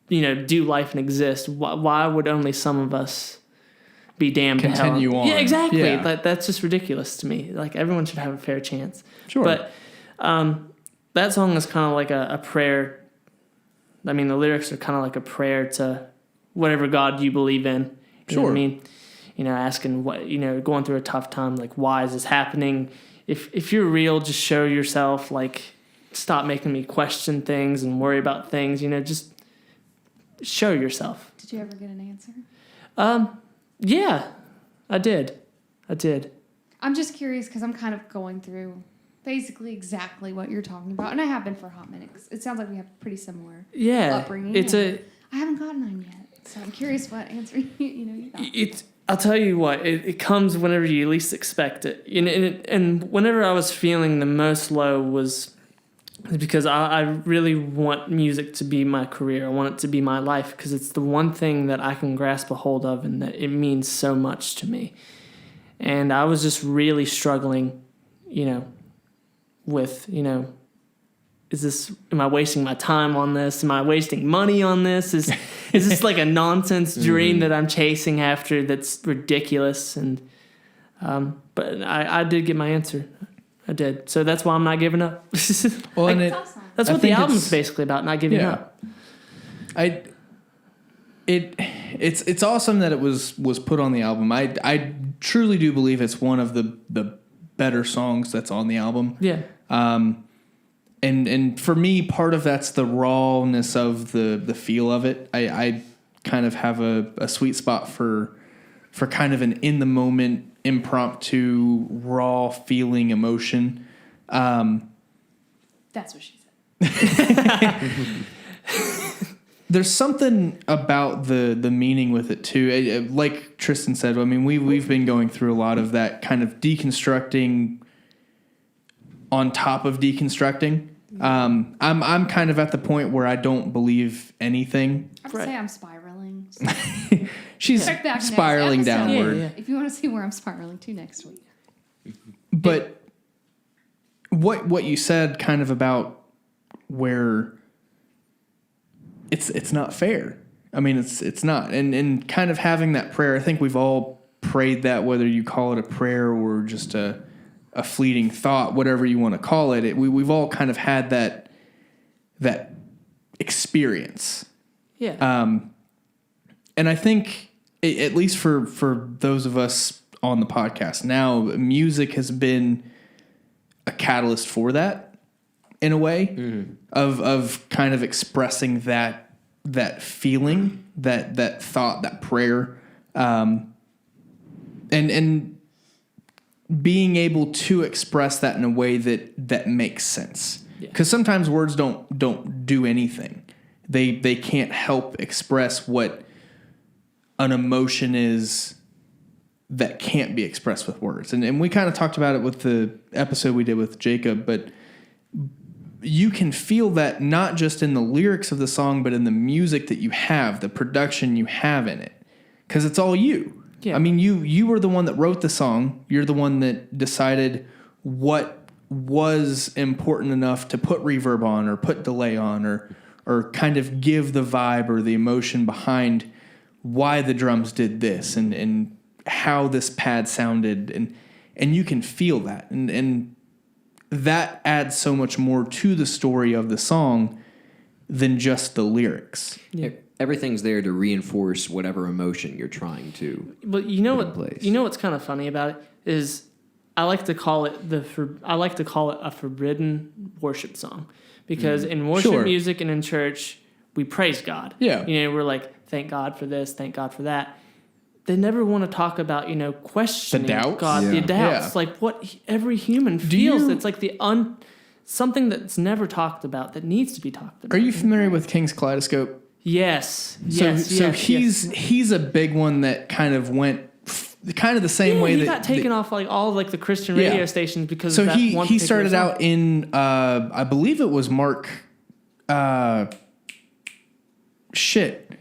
do life and exist, why would only some of us be damned to hell? Continue on. Yeah, exactly. Yeah. That's just ridiculous to me. Everyone should have a fair chance. Sure. But that song is kind of like a prayer. I mean, the lyrics are kind of like a prayer to whatever God you believe in. You know what I mean? Asking what, going through a tough time, why is this happening? If you're real, just show yourself, stop making me question things and worry about things, just show yourself. Did you ever get an answer? Yeah, I did. I'm just curious because I'm kind of going through basically exactly what you're talking about, and I have been for a hot minute. It sounds like we have pretty similar upbringing. I haven't gotten mine yet, so I'm curious what answer you got. I'll tell you what, it comes whenever you least expect it. And whenever I was feeling the most low was because I really want music to be my career. I want it to be my life because it's the one thing that I can grasp a hold of and that it means so much to me. And I was just really struggling, with, am I wasting my time on this? Am I wasting money on this? Is this a nonsense dream that I'm chasing after that's ridiculous? And but I did get my answer. I did. So that's why I'm not giving up. Well, and awesome. That's what the album's basically about, not giving up. It's awesome that it was put on the album. I truly do believe it's one of the better songs that's on the album. Yeah. And for me, part of that's the rawness of the feel of it. I kind of have a sweet spot for kind of an in the moment, impromptu, raw feeling emotion. That's what she said. There's something about the meaning with it too. Like Tristan said, I mean, we've been going through a lot of that kind of deconstructing on top of deconstructing. I'm kind of at the point where I don't believe anything. I would say I'm spiraling. So. She's Check back spiraling next episode. downward. Yeah. If you want to see where I'm spiraling to next week. But what you said kind of about where it's not fair. I mean, it's not. And kind of having that prayer, I think we've all prayed that, whether you call it a prayer or just a fleeting thought, whatever you want to call it. We've all kind of had that experience. Yeah. And I think, at least for those of us on the podcast now, music has been a catalyst for that in a way of kind of expressing that feeling, that thought, that prayer, and being able to express that in a way that makes sense. Because sometimes words don't do anything. They can't help express what an emotion is that can't be expressed with words. And we kind of talked about it with the episode we did with Jacob, but you can feel that not just in the lyrics of the song, but in the music that you have, the production you have in it. Because it's all you. Yeah. I mean, you were the one that wrote the song. You're the one that decided what was important enough to put reverb on or put delay on or kind of give the vibe or the emotion behind why the drums did this and how this pad sounded. And you can feel that. And that adds so much more to the story of the song than just the lyrics. Yeah. Everything's there to reinforce whatever emotion you're trying to. But you know what's kind of funny about it is I like to call it a forbidden worship song because in worship music and in church we praise God. Yeah, we're like, thank God for this, thank God for that. They never want to talk about, questioning the doubts? God, the doubts, like what every human feels. It's like something that's never talked about that needs to be talked about. Are you familiar with King's Kaleidoscope? Yes. So he's a big one that kind of went kind of the same way he got taken off like all of like the Christian radio stations because of that one he started song. out in I believe it was Mark Shit.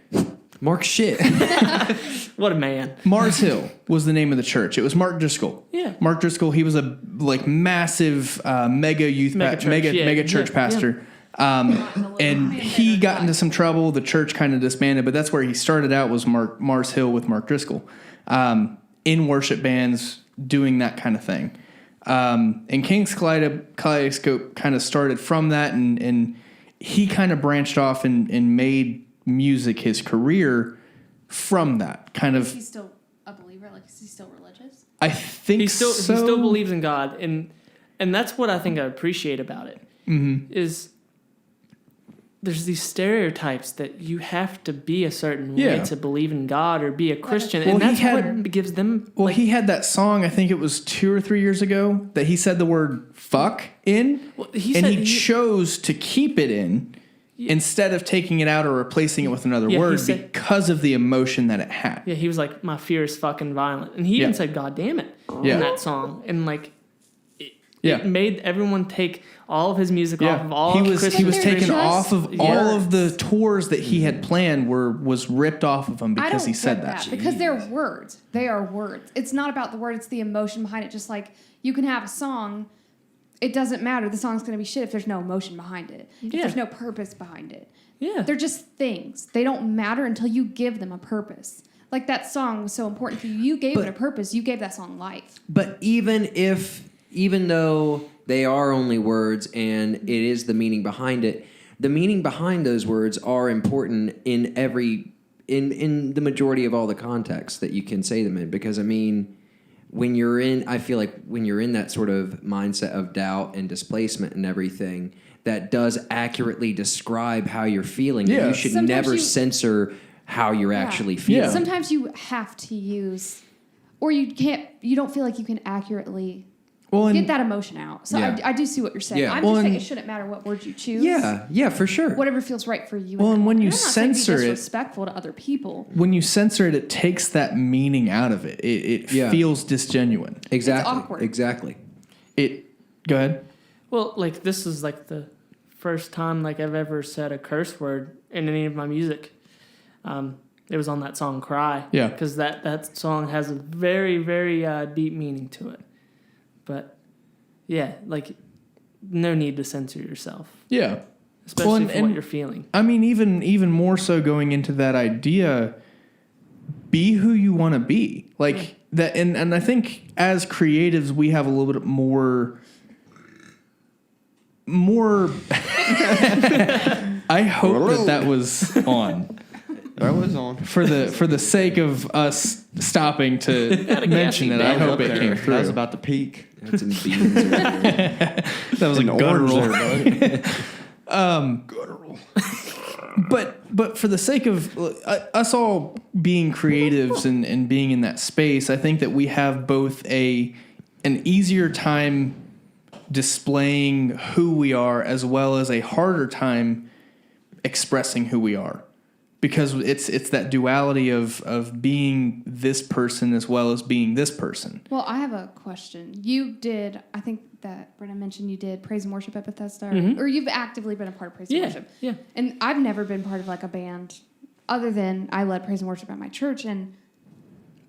What a man. Mars Hill was the name of the church. It was Mark Driscoll. Yeah. Mark Driscoll, he was a massive mega church pastor. And he got into some trouble. The church kind of disbanded, but that's where he started out was Mars Hill with Mark Driscoll, in worship bands doing that kind of thing. And King's Kaleidoscope kind of started from that, and he kind of branched off and made music his career from that kind of. Is he still a believer? Like, is he still religious? I think he still believes in God, and that's what I think I appreciate about it. Mm-hmm. Is there's these stereotypes that you have to be a certain way to believe in God or be a Christian, and that's what gives them. Well, he had that song. I think it was 2 or 3 years ago that he said the word "fuck" in, he chose to keep it in instead of taking it out or replacing it with another word because of the emotion that it had. Yeah, he was like, "My fear is fucking violent," and he even said, "God damn it," in that song, and like. It made everyone take all of his music off of all. He was taken off of all of the tours that he had planned was ripped off of him because he said that. Because they're words. They are words. It's not about the word. It's the emotion behind it. Just like you can have a song, it doesn't matter. The song's going to be shit if there's no emotion behind it. If there's no purpose behind it. Yeah, they're just things. They don't matter until you give them a purpose. Like that song was so important to you. You gave it a purpose. You gave that song life. But even though they are only words and it is the meaning behind it, the meaning behind those words are important in the majority of all the contexts that you can say them in. Because I mean, I feel like when you're in that sort of mindset of doubt and displacement and everything, that does accurately describe how you're feeling. Yeah. You should never censor how you're actually feeling. Yeah. Sometimes you have to use, or you don't feel like you can accurately get that emotion out. So I do see what you're saying. Yeah. I'm just saying it shouldn't matter what words you choose. Yeah, for sure. Whatever feels right for you. Well, and when you censor it, disrespectful to other people. When you censor it, it takes that meaning out of it. It feels disgenuine. Exactly. It's awkward. Exactly. Go ahead. Well, like this is like the first time like I've ever said a curse word in any of my music. It was on that song "Cry." Yeah. Because that song has a very, very deep meaning to it. But, yeah, like, no need to censor yourself. Yeah. Especially for what you're feeling. I mean, even more so going into that idea, be who you want to be. Like, that, and I think as creatives, we have a little bit more I hope that was on. That was on. For the sake of us stopping to mention it, I hope it came through. I was about to peak. That's in beans right there. That was a guttural. Guttural. But for the sake of us all being creatives and being in that space, I think that we have both an easier time displaying who we are as well as a harder time expressing who we are, because it's that duality of being this person as well as being this person. Well, I have a question. You did, I think that Brenna mentioned you did praise and worship at Bethesda, or you've actively been a part of praise and worship. Yeah. And I've never been part of like a band other than I led praise and worship at my church, and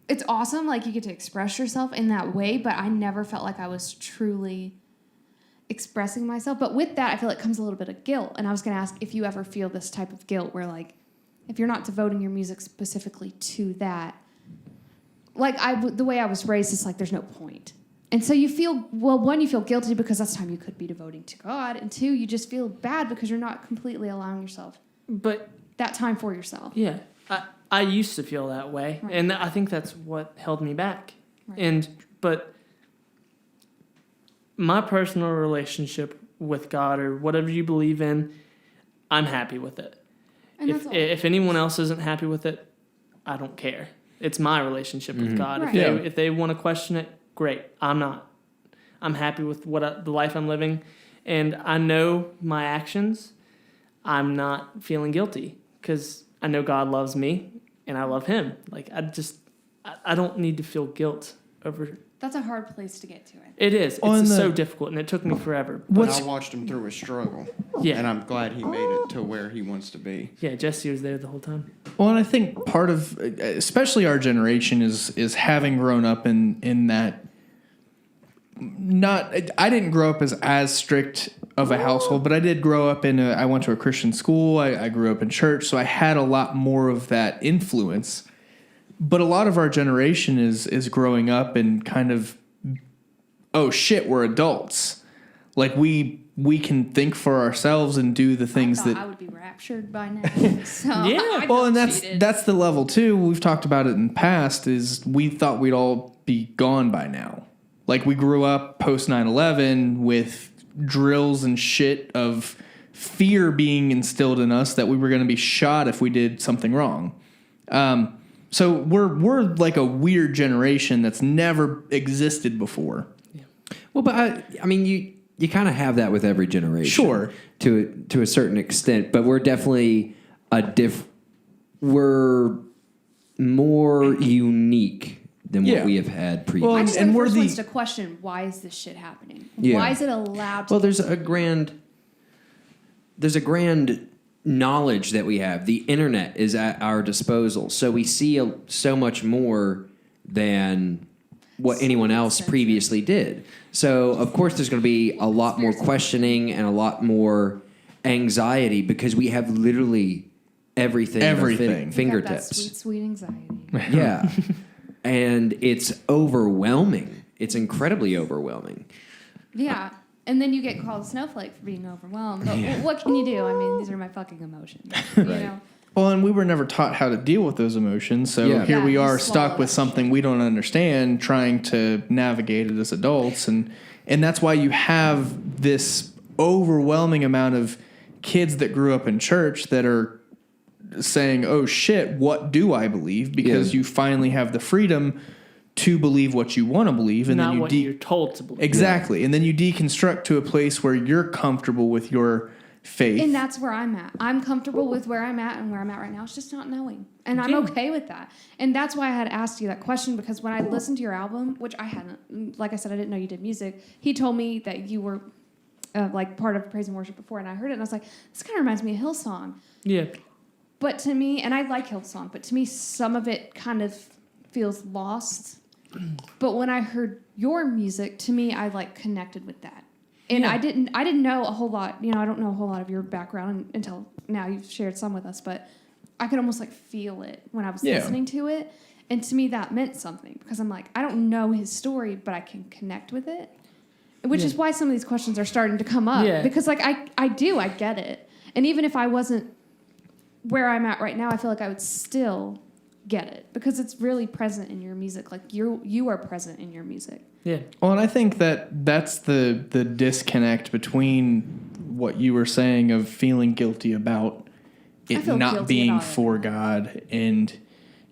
it's awesome. Like you get to express yourself in that way, but I never felt like I was truly expressing myself. But with that, I feel like comes a little bit of guilt. And I was going to ask if you ever feel this type of guilt where like, if you're not devoting your music specifically to that, like the way I was raised, it's like there's no point. And so you feel, well, one, you feel guilty because that's time you could be devoting to God. And two, you just feel bad because you're not completely allowing yourself that time for yourself. Yeah. I used to feel that way. Right. And I think that's what held me back. Right. But my personal relationship with God or whatever you believe in, I'm happy with it. And if anyone else isn't happy with it, I don't care. It's my relationship with God. Right. If they want to question it, great. I'm not. I'm happy with the life I'm living, and I know my actions. I'm not feeling guilty because I know God loves me and I love Him. Like I don't need to feel guilt over. That's a hard place to get to. It is. It's so difficult, and it took me forever. But I watched him through his struggle. Yeah. And I'm glad he made it to where he wants to be. Yeah, Jesse was there the whole time. Well, and I think part of, especially our generation, is having grown up in that. I didn't grow up as strict of a household, but I did grow up I went to a Christian school. I grew up in church, so I had a lot more of that influence. But a lot of our generation is growing up and kind of, oh shit, we're adults. Like we can think for ourselves and do the things that I would be raptured by now. So yeah. Well, and that's the level too. We've talked about it in the past. Is we thought we'd all be gone by now. Like we grew up post 9/11 with drills and shit of fear being instilled in us that we were going to be shot if we did something wrong. So we're like a weird generation that's never existed before. Yeah. Well, but I mean, you kind of have that with every generation, sure, to a certain extent. But we're definitely we're more unique than what we have had previously. Well, I just and we're the first to question, why is this shit happening? Yeah. Why is it allowed to? Well, there's a grand knowledge that we have. The internet is at our disposal, so we see so much more than what anyone else previously did. So, of course, there's going to be a lot more questioning and a lot more anxiety because we have literally everything. At our fingertips. That sweet anxiety. Yeah. And it's overwhelming. It's incredibly overwhelming. Yeah. And then you get called a snowflake for being overwhelmed. But what can you do? I mean, these are my fucking emotions. You know? Well, and we were never taught how to deal with those emotions. So here we are stuck with something we don't understand, trying to navigate it as adults. And that's why you have this overwhelming amount of kids that grew up in church that are saying, oh shit, what do I believe? Because you finally have the freedom to believe what you want to believe, and not then what you're told to believe. Exactly, and then you deconstruct to a place where you're comfortable with your faith. And that's where I'm at. I'm comfortable with where I'm at, and where I'm at right now is just not knowing, and I'm okay with that. And that's why I had asked you that question, because when I listened to your album, which I hadn't, like I said, I didn't know you did music. He told me that you were like part of praise and worship before, and I heard it, and I was like, this kind of reminds me of Hillsong. Yeah. But to me, and I like Hillsong, but to me, some of it kind of feels lost. But when I heard your music, to me, I like connected with that. And I didn't know a whole lot. You know, I don't know a whole lot of your background until now. You've shared some with us, but I could almost like feel it when I was listening to it. And to me, that meant something, because I'm like, I don't know his story, but I can connect with it. Which is why some of these questions are starting to come up. Yeah. Because like I get it. And even if I wasn't where I'm at right now, I feel like I would still get it because it's really present in your music. Like you are present in your music. Yeah. Well, and I think that's the disconnect between what you were saying of feeling guilty about it not being for God and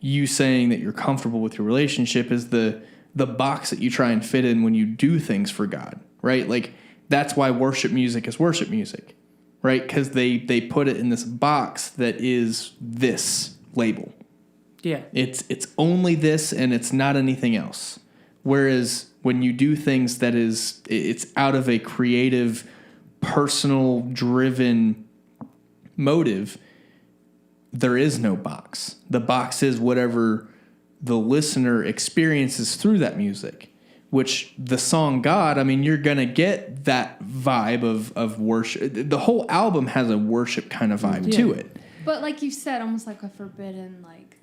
you saying that you're comfortable with your relationship is the box that you try and fit in when you do things for God, right? Like that's why worship music is worship music, right? Because they put it in this box that is this label. Yeah. It's only this and it's not anything else. Whereas when you do things that it's out of a creative, personal driven motive, there is no box. The box is whatever the listener experiences through that music, which the song God, I mean, you're going to get that vibe of worship. The whole album has a worship kind of vibe to it. But like you said, almost like a forbidden, like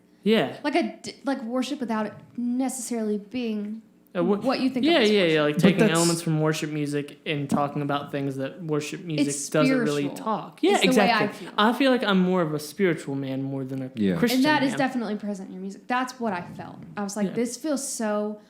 worship without it necessarily being what you think of as worship. Yeah, like taking elements from worship music and talking about things that worship music doesn't really talk. Yeah, exactly. I feel like I'm more of a spiritual man more than a Christian and that man. is definitely present in your music. That's what I felt. I was like, this feels so,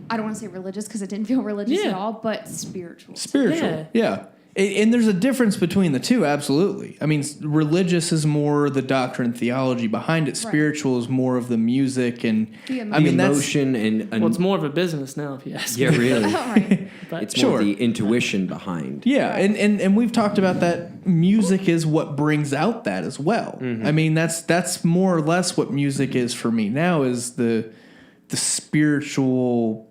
I don't want to say religious because it didn't feel religious at all, but spiritual. Spiritual, yeah. And there's a difference between the two, absolutely. I mean, religious is more the doctrine and theology behind it. Spiritual is more of the music and emotion and well, it's more of a business now, if you ask me. Yeah, really. Right. But it's more the intuition behind. Yeah, and we've talked about that. Music is what brings out that as well. Mm-hmm. I mean, that's more or less what music is for me now is the spiritual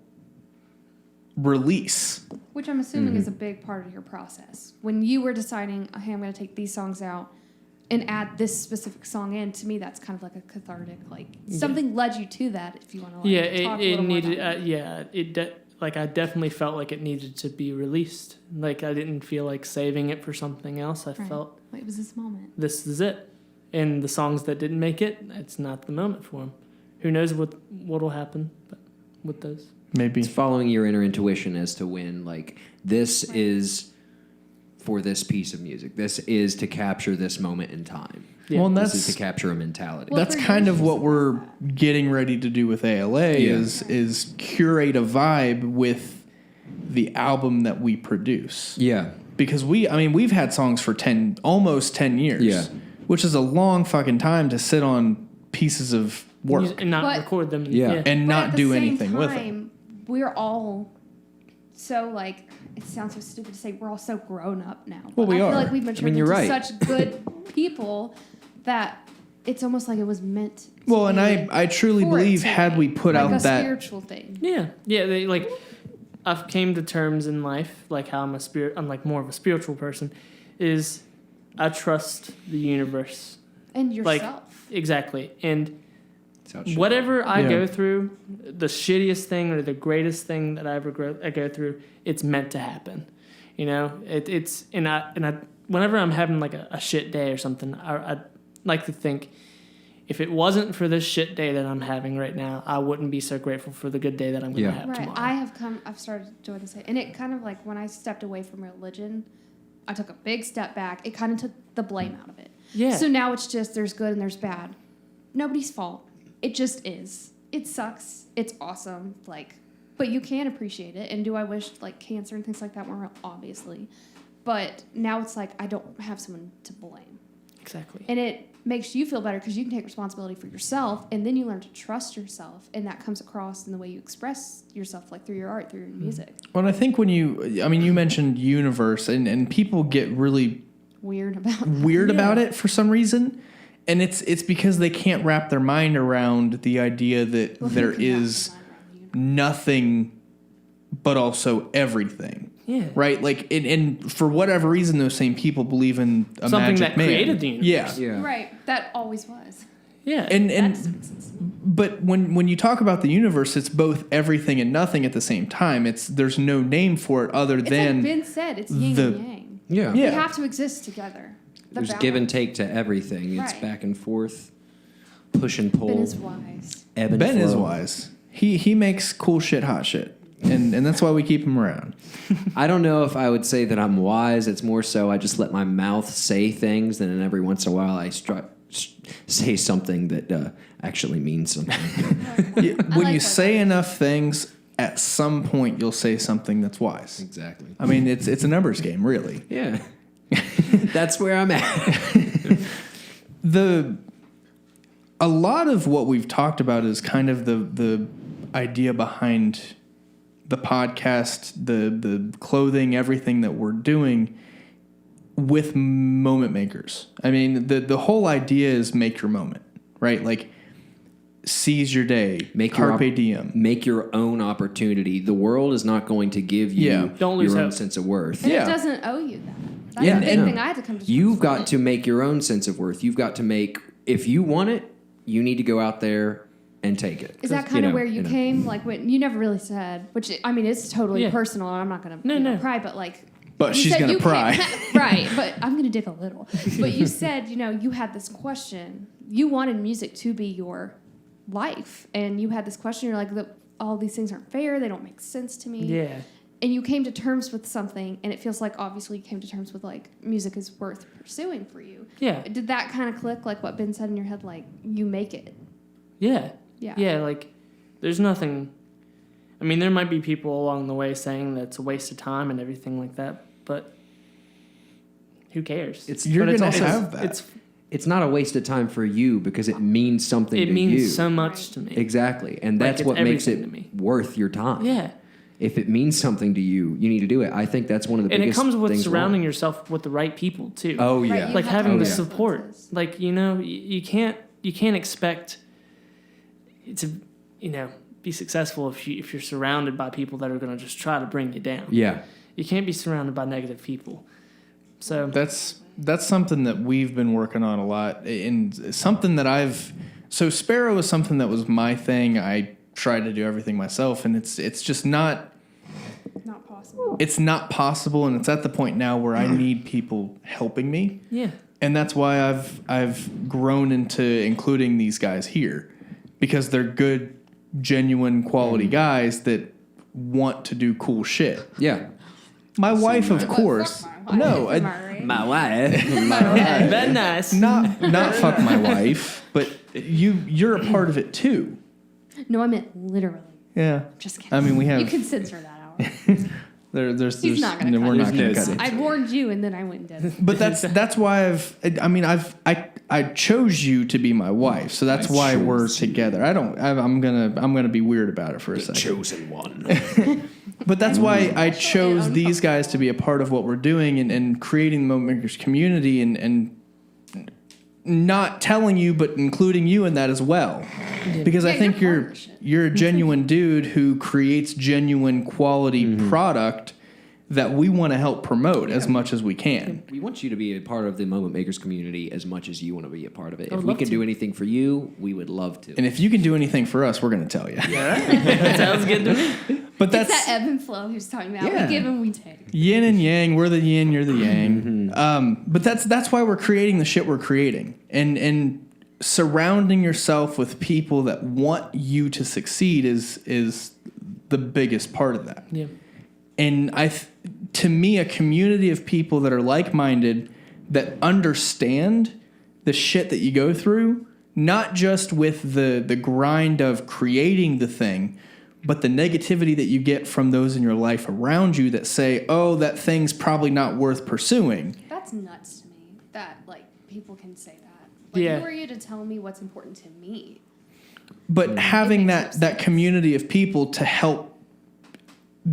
release. Which I'm assuming is a big part of your process. When you were deciding, hey, I'm going to take these songs out and add this specific song in, to me, that's kind of like a cathartic, something led you to that, if you want to talk a little more about it. I definitely felt like it needed to be released. Like, I didn't feel like saving it for something else. I felt... it was this moment. This is it. And the songs that didn't make it, it's not the moment for them. Who knows what'll happen with those. Maybe it's following your inner intuition as to when, this is for this piece of music. This is to capture this moment in time. Yeah. Well, and this is to capture a mentality. That's kind of what we're getting ready to do with ALA is curate a vibe with the album that we produce. Yeah. Because we've had songs for almost 10 years. Yeah. Which is a long fucking time to sit on pieces of work. And not record them. Yeah. And not do anything with them. We're all so it sounds so stupid to say we're all so grown up now. Well, we are. I feel like we've matured into such good people that it's almost like it was meant. Well, and I truly believe had we put out that spiritual thing. Yeah, I've came to terms in life, like how I'm more of a spiritual person, is I trust the universe and yourself. Exactly, and whatever I go through, the shittiest thing or the greatest thing that I go through, it's meant to happen. You know, it's and I whenever I'm having a shit day or something, I'd like to think if it wasn't for this shit day that I'm having right now, I wouldn't be so grateful for the good day that I'm going to have tomorrow. I've started doing this, and it kind of when I stepped away from religion, I took a big step back. It kind of took the blame out of it. Yeah. So now it's just there's good and there's bad. Nobody's fault. It just is. It sucks. It's awesome. But you can appreciate it. And do I wish cancer and things like that weren't real? Obviously. But now it's I don't have someone to blame. Exactly. And it makes you feel better because you can take responsibility for yourself, and then you learn to trust yourself, and that comes across in the way you express yourself, through your art, through your music. Well, I think when you mentioned universe, and people get really weird about it for some reason. And it's because they can't wrap their mind around the idea that there is nothing but also everything. Yeah. Right? And for whatever reason, those same people believe in a something magic that man. created the universe. Yeah. Right. That always was. Yeah. But when you talk about the universe, it's both everything and nothing at the same time. There's no name for it other than... Like Ben said, it's yin and yang. Yeah. We have to exist together. There's give and take to everything. It's back and forth, push and pull. Ben is wise. Ben is wise. He makes cool shit, hot shit. And that's why we keep him around. I don't know if I would say that I'm wise. It's more so I just let my mouth say things, and then every once in a while I say something that actually means something. When you say enough things, at some point you'll say something that's wise. Exactly. I mean, it's a numbers game, really. Yeah. That's where I'm at. A lot of what we've talked about is kind of the idea behind the podcast, the clothing, everything that we're doing with moment makers. I mean, the whole idea is make your moment, right? Like, seize your day, carpe diem. Make your own opportunity. The world is not going to give you Don't lose your own hope. sense of worth. And it doesn't owe you that. That's Yeah, the big and thing I had to come to terms You've got with. to make your own sense of worth. You've got to make, if you want it, you need to go out there and take it. Is that kind of where you came? Like, when you never really said, which, I mean, it's totally personal, and I'm not going to pry, but like. But you she's said going to you pry. Right, but I'm going to dig a little. But you said, you had this question. You wanted music to be your life, and you had this question. You're like, all these things aren't fair. They don't make sense to me. Yeah. And you came to terms with something, and it feels like obviously you came to terms with like music is worth pursuing for you. Yeah. Did that kind of click, like what Ben said in your head, like you make it? Yeah. Yeah. Yeah, like there's nothing. I mean, there might be people along the way saying that it's a waste of time and everything like that, but who cares? You're going to have that. It's not a waste of time for you because it means something to you. It means so much to me. Exactly. And Like, that's it's what makes everything it to me. worth your time. Yeah. If it means something to you, you need to do it. I think that's one of the And it biggest comes with things surrounding wrong. yourself with the right people too. Oh, Right, yeah. you Like have to having the have support. influences. Like, you can't expect to, be successful if you're surrounded by people that are going to just try to bring you down. Yeah. You can't be surrounded by negative people. So That's something that we've been working on a lot, and something that so Spero is something that was my thing. I tried to do everything myself, and it's just not possible. It's not possible, and it's at the point now where I need people helping me. yeah. And that's why I've grown into including these guys here, because they're good, genuine, quality guys that want to do cool shit. Yeah. My wife, of course. No, Am I right? My wife. Very nice. not fuck my wife, but you're a part of it too. No, I meant literally. Yeah. Just kidding. I mean, we have. You can censor that out. There's He's not gonna cut we're it. not going to cut it. I warned you, and then I went and did it. But that's why I chose you to be my wife, so that's why we're together. I'm gonna be weird about it for a second. Chosen one. But that's why I chose these guys to be a part of what we're doing and creating the Moment Makers community and not telling you, but including you in that as well. Because I think you're a genuine dude who creates genuine quality product that we want to help promote as much as we can. We want you to be a part of the Moment Makers community as much as you want to be a part of it. If would we love can to. do anything for you, we would love to. And if you can do anything for us, we're going to tell you. Yeah, that sounds good to me. But It's that's that ebb and flow he was talking about. Yeah. We give and we take. yin and yang. We're the yin, you're the yang. But that's why we're creating the shit we're creating, and surrounding yourself with people that want you to succeed is the biggest part of that. Yeah. And to me, a community of people that are like-minded, that understand the shit that you go through, not just with the grind of creating the thing, but the negativity that you get from those in your life around you that say, oh, that thing's probably not worth pursuing. That's nuts to me that like people can say that. Like, Yeah. who are you to tell me what's important to me? But having makes no that sense. community of people to help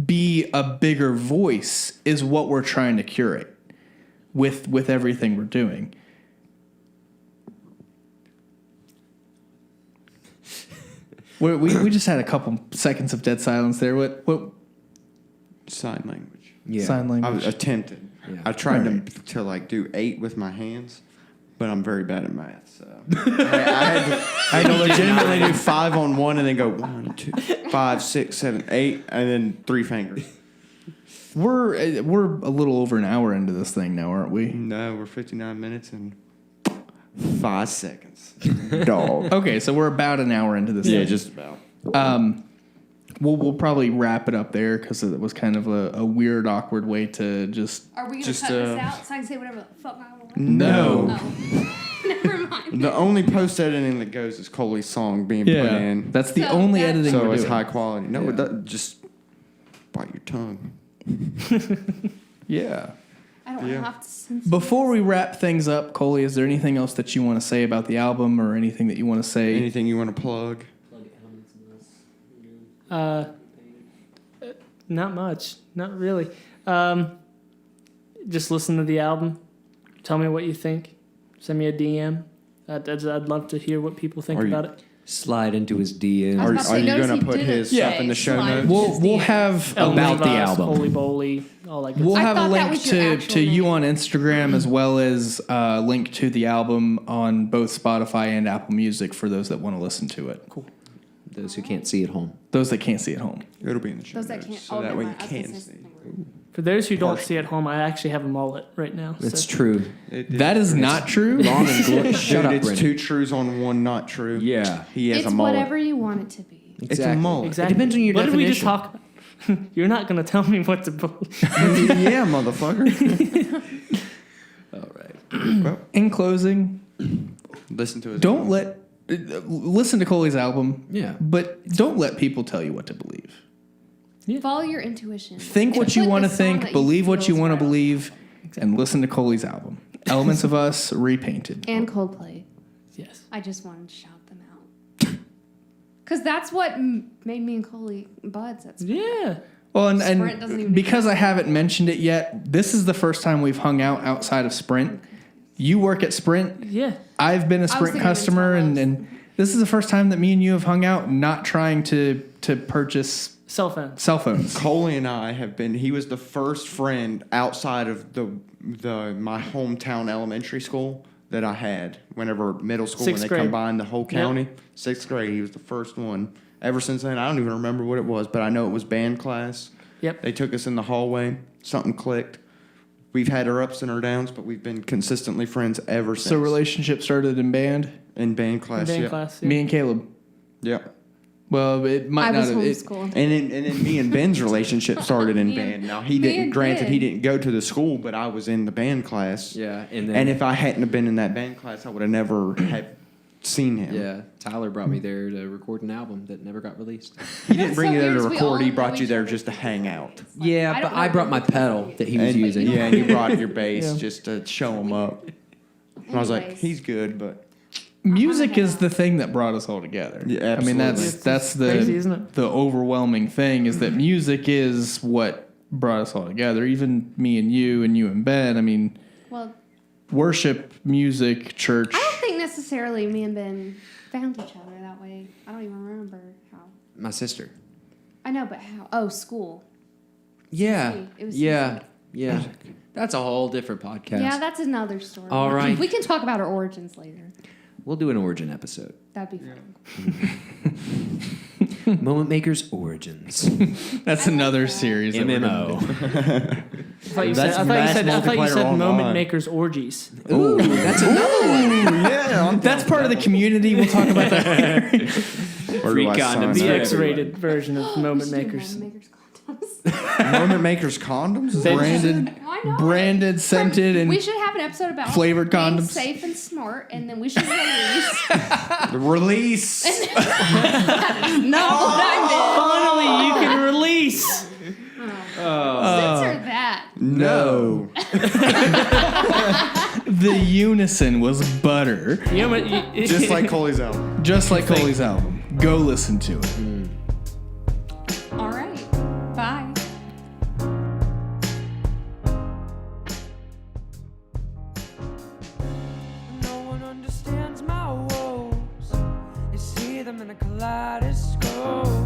be a bigger voice is what we're trying to curate with everything we're doing. We just had a couple seconds of dead silence there. What Sign language. Yeah. sign I language? was attempted. Yeah. I tried Alright. to like do 8 with my hands, but I'm very bad at math. So I had to legitimately do 5 on one and then go 1, 2, 5, 6, 7, 8, and then 3 fingers. We're a little over an hour into this thing now, aren't we? No, we're 59 minutes and 5 seconds. Dog. Okay, so we're about an hour into this. Yeah, thing. just about. We'll probably wrap it up there because it was kind of a weird, awkward way to just. Are we gonna Just, cut this out so I can say whatever the fuck I want? No. Oh. Never mind. The only post editing that goes is Koley's song being put in. That's the So only that's- editing So we're it's doing. high quality. No, it doesn't. Just bite your tongue. Yeah. I don't Yeah. have to censor. Before we wrap things up, Koley, is there anything else that you want to say about the album or anything that you want to say? Anything you want to plug? Not much. Not really. Just listen to the album. Tell me what you think. Send me a DM. I'd love to hear what people think Are you- about it. Slide into his DM. I was Are, about to are say, you notice going he to put didn't his say stuff in the show slide notes? We'll have About the Levi's, album. Koley Bolen, all that good we'll stuff. I have a thought that link was your to actual you name. on Instagram as well as a link to the album on both Spotify and Apple Music for those that want to listen to it. Cool. Those who can't see at home. Those that can't see at home. It'll be in the show Those that notes, can't. so Oh, that never way you mind. I was gonna can say see. something weird. For those who don't see at home, I actually have a mullet right now. That's so. true. That is not true. Long and glorious. Shut Dude, up, it's Brendan. 2 trues on 1 not true. Yeah. He has It's a mullet. whatever you want it to be. It's a mullet. Exactly. It depends on your what definition. did we just talk about? You're not going to tell me what to believe. Yeah, motherfucker. All right. Well, In closing, listen to it. don't let listen to Koley's album. Yeah. But don't let people tell you what to believe. Follow your intuition. Think And what you put want to the song think, that believe what you feel is want to right. believe, and listen to Koley's album. Elements of Us, Repainted. And Coldplay. Yes. I just wanted to shout them out. Because that's what made me and Koley buds. That's Yeah. Well, Sprint doesn't even and because I haven't mentioned it yet, this is the first time we've hung out outside of Sprint. You work at Sprint. Yeah. I've been a was Sprint thinking customer, retail and this is the first time that me and you have hung out, not trying to purchase Cell phone. cell phones. Koley and I have been. He was the first friend outside of my hometown elementary school that I had. Whenever middle school, Sixth when they grade. combined the whole county, 6th grade, he was the first one. Ever since then, I don't even remember what it was, but I know it was band class. Yep. They took us in the hallway. Something clicked. We've had our ups and our downs, but we've been consistently friends ever since. So relationship started in band. in band class, Band yeah. class. Yeah. Me and Caleb. Yeah. Well, it might I not was have. homeschooled. And then me and Ben's relationship started in Me and- band. Now he me didn't. and Granted, Ben. he didn't go to the school, but I was in the band class. Yeah. And then. And if I hadn't have been in that band class, I would have never have seen him. Yeah. Tyler brought me there to record an album that never got released. He didn't That's bring so you there weird to is we all record. He know brought you each there other just to through hang bands. out. Like, Yeah, I but don't I know brought my who- pedal that he was And, using. yeah, and you brought your bass Yeah. just to show him up. And I was like, Anyways. he's good, but Music is the thing that brought us all together. Yeah, I mean, absolutely. that's the Crazy, isn't it? the overwhelming thing is that music is what brought us all together. Even me and you and Ben. I mean, Well, worship, music, church. I don't think necessarily me and Ben found each other that way. I don't even remember how. My sister. I know, but how? Oh, school. Yeah. It was Yeah. music. Yeah. That's a whole different podcast. Yeah, that's another story. All right. We can talk about our origins later. We'll do an origin episode. That'd be fun. Moment Makers Origins. That's another series. that we're gonna do. MMO. I thought you That's said mass multiplayer moment online. makers orgies. Ooh, that's another one. yeah, That's part of the community. We'll talk about that later. Where do I Free condoms. sign The Yeah. up? X-rated version of We moment should do makers. Moment Makers condoms. Moment Makers condoms. Is They- that- Branded, Why not? branded, scented, and We should have an episode about flavored being condoms. safe and smart, and then we should release. The release. Not what I Finally, you can release. meant. Censor that. No. the unison was butter, You know what? Just like Koley's album. just like Koley's album. Go listen to it. All right. Bye. No one understands my woes. You see them in a kaleidoscope.